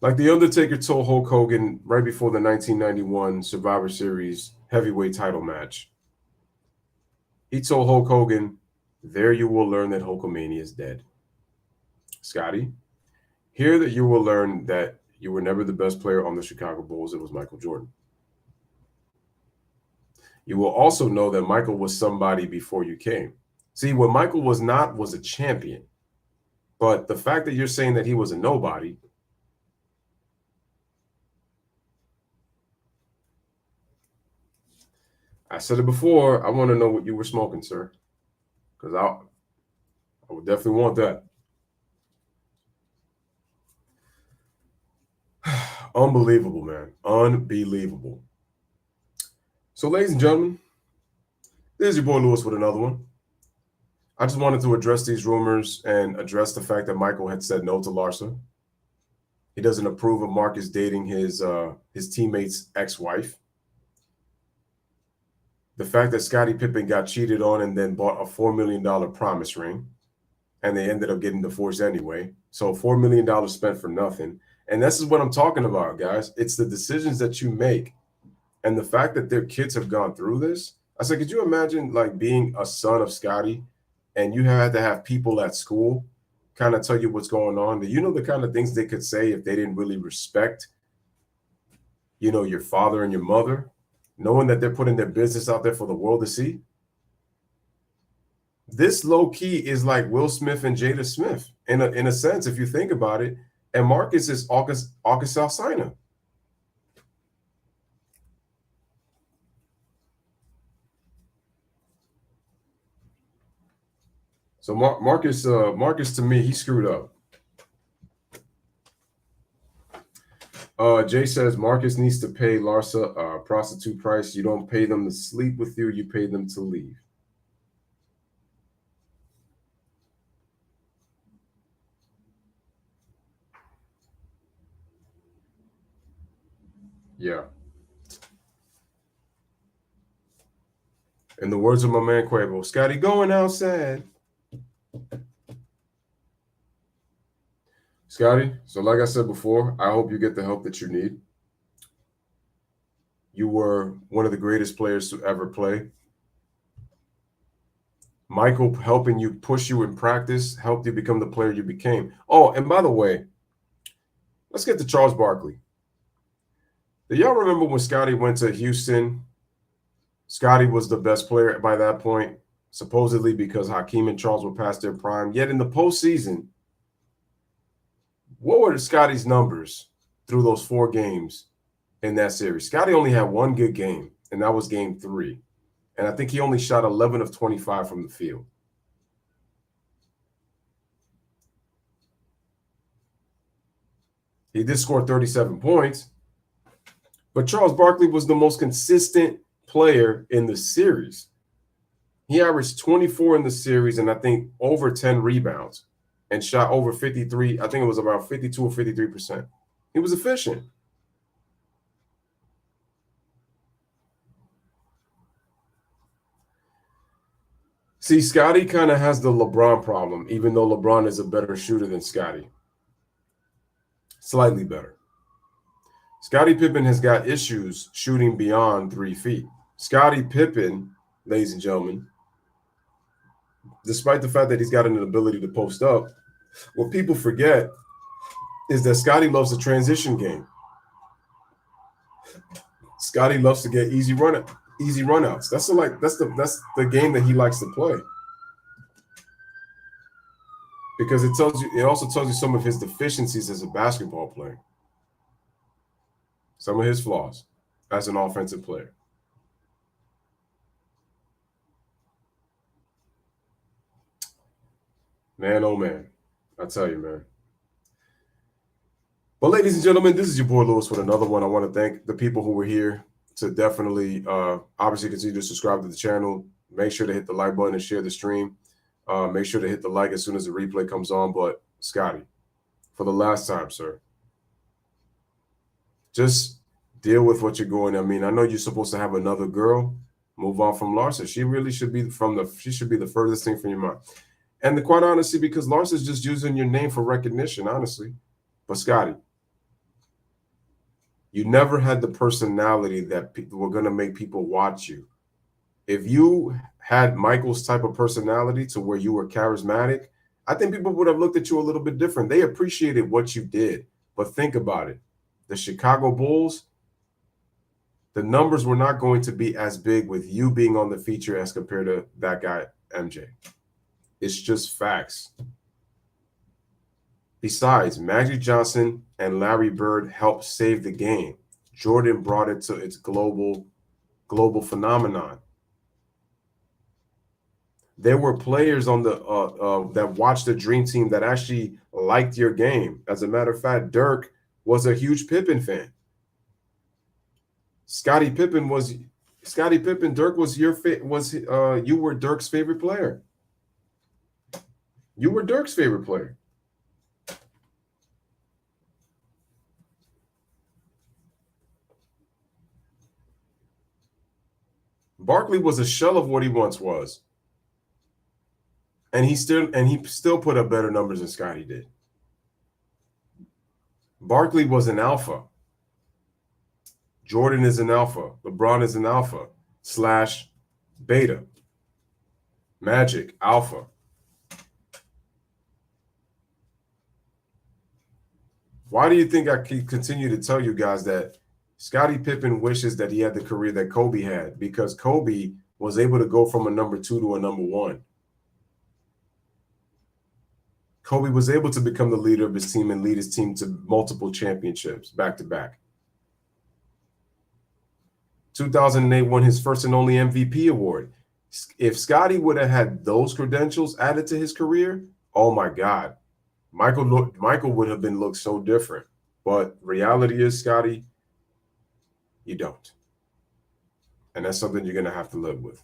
Like The Undertaker told Hulk Hogan right before the 1991 Survivor Series heavyweight title match. He told Hulk Hogan, there you will learn that Hulkamania is dead. Scotty, here that you will learn that you were never the best player on the Chicago Bulls. It was Michael Jordan. You will also know that Michael was somebody before you came. See, what Michael was not was a champion. But the fact that you're saying that he was a nobody, I said it before, I want to know what you were smoking, sir. Because I would definitely want that. Unbelievable, man. Unbelievable. So, ladies and gentlemen, this is your boy Louis with another one. I just wanted to address these rumors and address the fact that Michael had said no to Larsa. He doesn't approve of Marcus dating his teammate's ex-wife. The fact that Scottie Pippen got cheated on and then bought a $4 million promise ring, and they ended up getting divorced anyway. So $4 million spent for nothing. And this is what I'm talking about, guys. It's the decisions that you make. And the fact that their kids have gone through this. I said, could you imagine like being a son of Scotty and you had to have people at school kind of tell you what's going on? Do you know the kind of things they could say if they didn't really respect, your father and your mother, knowing that they're putting their business out there for the world to see? This low key is like Will Smith and Jada Smith in a sense, if you think about it. And Marcus is August Alsina. So Marcus to me, he screwed up. Jay says Marcus needs to pay Larsa a prostitute price. You don't pay them to sleep with you, you pay them to leave. Yeah. In the words of my man Quavo, Scotty going outside. Scotty, so like I said before, I hope you get the help that you need. You were one of the greatest players to ever play. Michael helping you, push you in practice, helped you become the player you became. Oh, and by the way, let's get to Charles Barkley. Do y'all remember when Scottie went to Houston? Scottie was the best player by that point, supposedly because Hakeem and Charles were past their prime. Yet in the postseason, what were Scottie's numbers through those 4 games in that series? Scottie only had one good game, and that was game 3. And I think he only shot 11 of 25 from the field. He did score 37 points, but Charles Barkley was the most consistent player in the series. He averaged 24 in the series and I think over 10 rebounds and shot over 53. I think it was about 52 or 53%. He was efficient. See, Scottie kind of has the LeBron problem, even though LeBron is a better shooter than Scottie. Slightly better. Scottie Pippen has got issues shooting beyond 3 feet. Scottie Pippen, ladies and gentlemen, despite the fact that he's got an ability to post up, what people forget is that Scottie loves the transition game. Scottie loves to get easy runouts. That's the game that he likes to play. Because it also tells you some of his deficiencies as a basketball player. Some of his flaws as an offensive player. Man, oh man. I tell you, man. Well, ladies and gentlemen, this is your boy Louis with another one. I want to thank the people who were here to definitely obviously continue to subscribe to the channel. Make sure to hit the like button and share the stream. Make sure to hit the like as soon as the replay comes on. But Scottie, for the last time, sir, just deal with what you're going. I mean, I know you're supposed to have another girl. Move on from Larsa. She really should be she should be the furthest thing from your mind. And quite honestly, because Larsa's just using your name for recognition, honestly. But Scottie, you never had the personality that were going to make people watch you. If you had Michael's type of personality to where you were charismatic, I think people would have looked at you a little bit different. They appreciated what you did. But think about it. The Chicago Bulls, the numbers were not going to be as big with you being on the feature as compared to that guy, MJ. It's just facts. Besides, Magic Johnson and Larry Bird helped save the game. Jordan brought it to its global phenomenon. There were players on the that watched the Dream Team that actually liked your game. As a matter of fact, Dirk was a huge Pippen fan. Dirk was you were Dirk's favorite player. You were Dirk's favorite player. Barkley was a shell of what he once was. And he still put up better numbers than Scottie did. Barkley was an alpha. Jordan is an alpha. LeBron is an alpha / beta. Magic, alpha. Why do you think I continue to tell you guys that Scottie Pippen wishes that he had the career that Kobe had? Because Kobe was able to go from a number 2 to a number 1. Kobe was able to become the leader of his team and lead his team to multiple championships back to back. 2008 won his first and only MVP award. If Scottie would have had those credentials added to his career, oh my God, Michael would have looked so different. But reality is, Scottie, you don't. And that's something you're going to have to live with.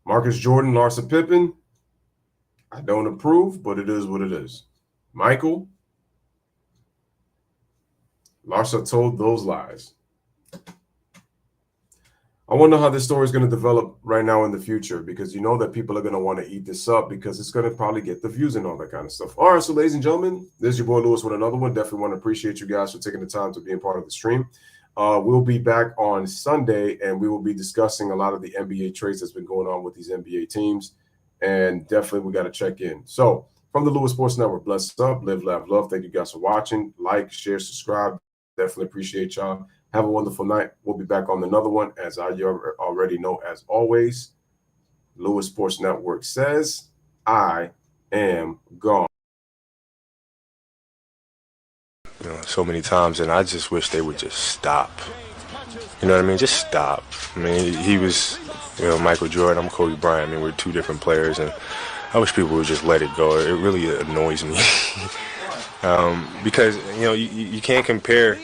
Marcus Jordan, Larsa Pippen, I don't approve, but it is what it is. Michael, Larsa told those lies. I wonder how this story is going to develop right now in the future, because you know that people are going to want to eat this up because it's going to probably get the views and all that kind of stuff. All right, so ladies and gentlemen, this is your boy Louis with another one. Definitely want to appreciate you guys for taking the time to be a part of the stream. We'll be back on Sunday, and we will be discussing a lot of the NBA trades that's been going on with these NBA teams. And definitely we got to check in. So from the Louis Sports Network, bless up, live, laugh, love. Thank you guys for watching. Like, share, subscribe. Definitely appreciate y'all. Have a wonderful night. We'll be back on another one. As I already know, as always, Louis Sports Network says, I am gone. So many times, and I just wish they would just stop. You know what I mean? Just stop. I mean, he was, Michael Jordan. I'm Kobe Bryant. I mean, we're two different players, and I wish people would just let it go. It really annoys me because you can't compare.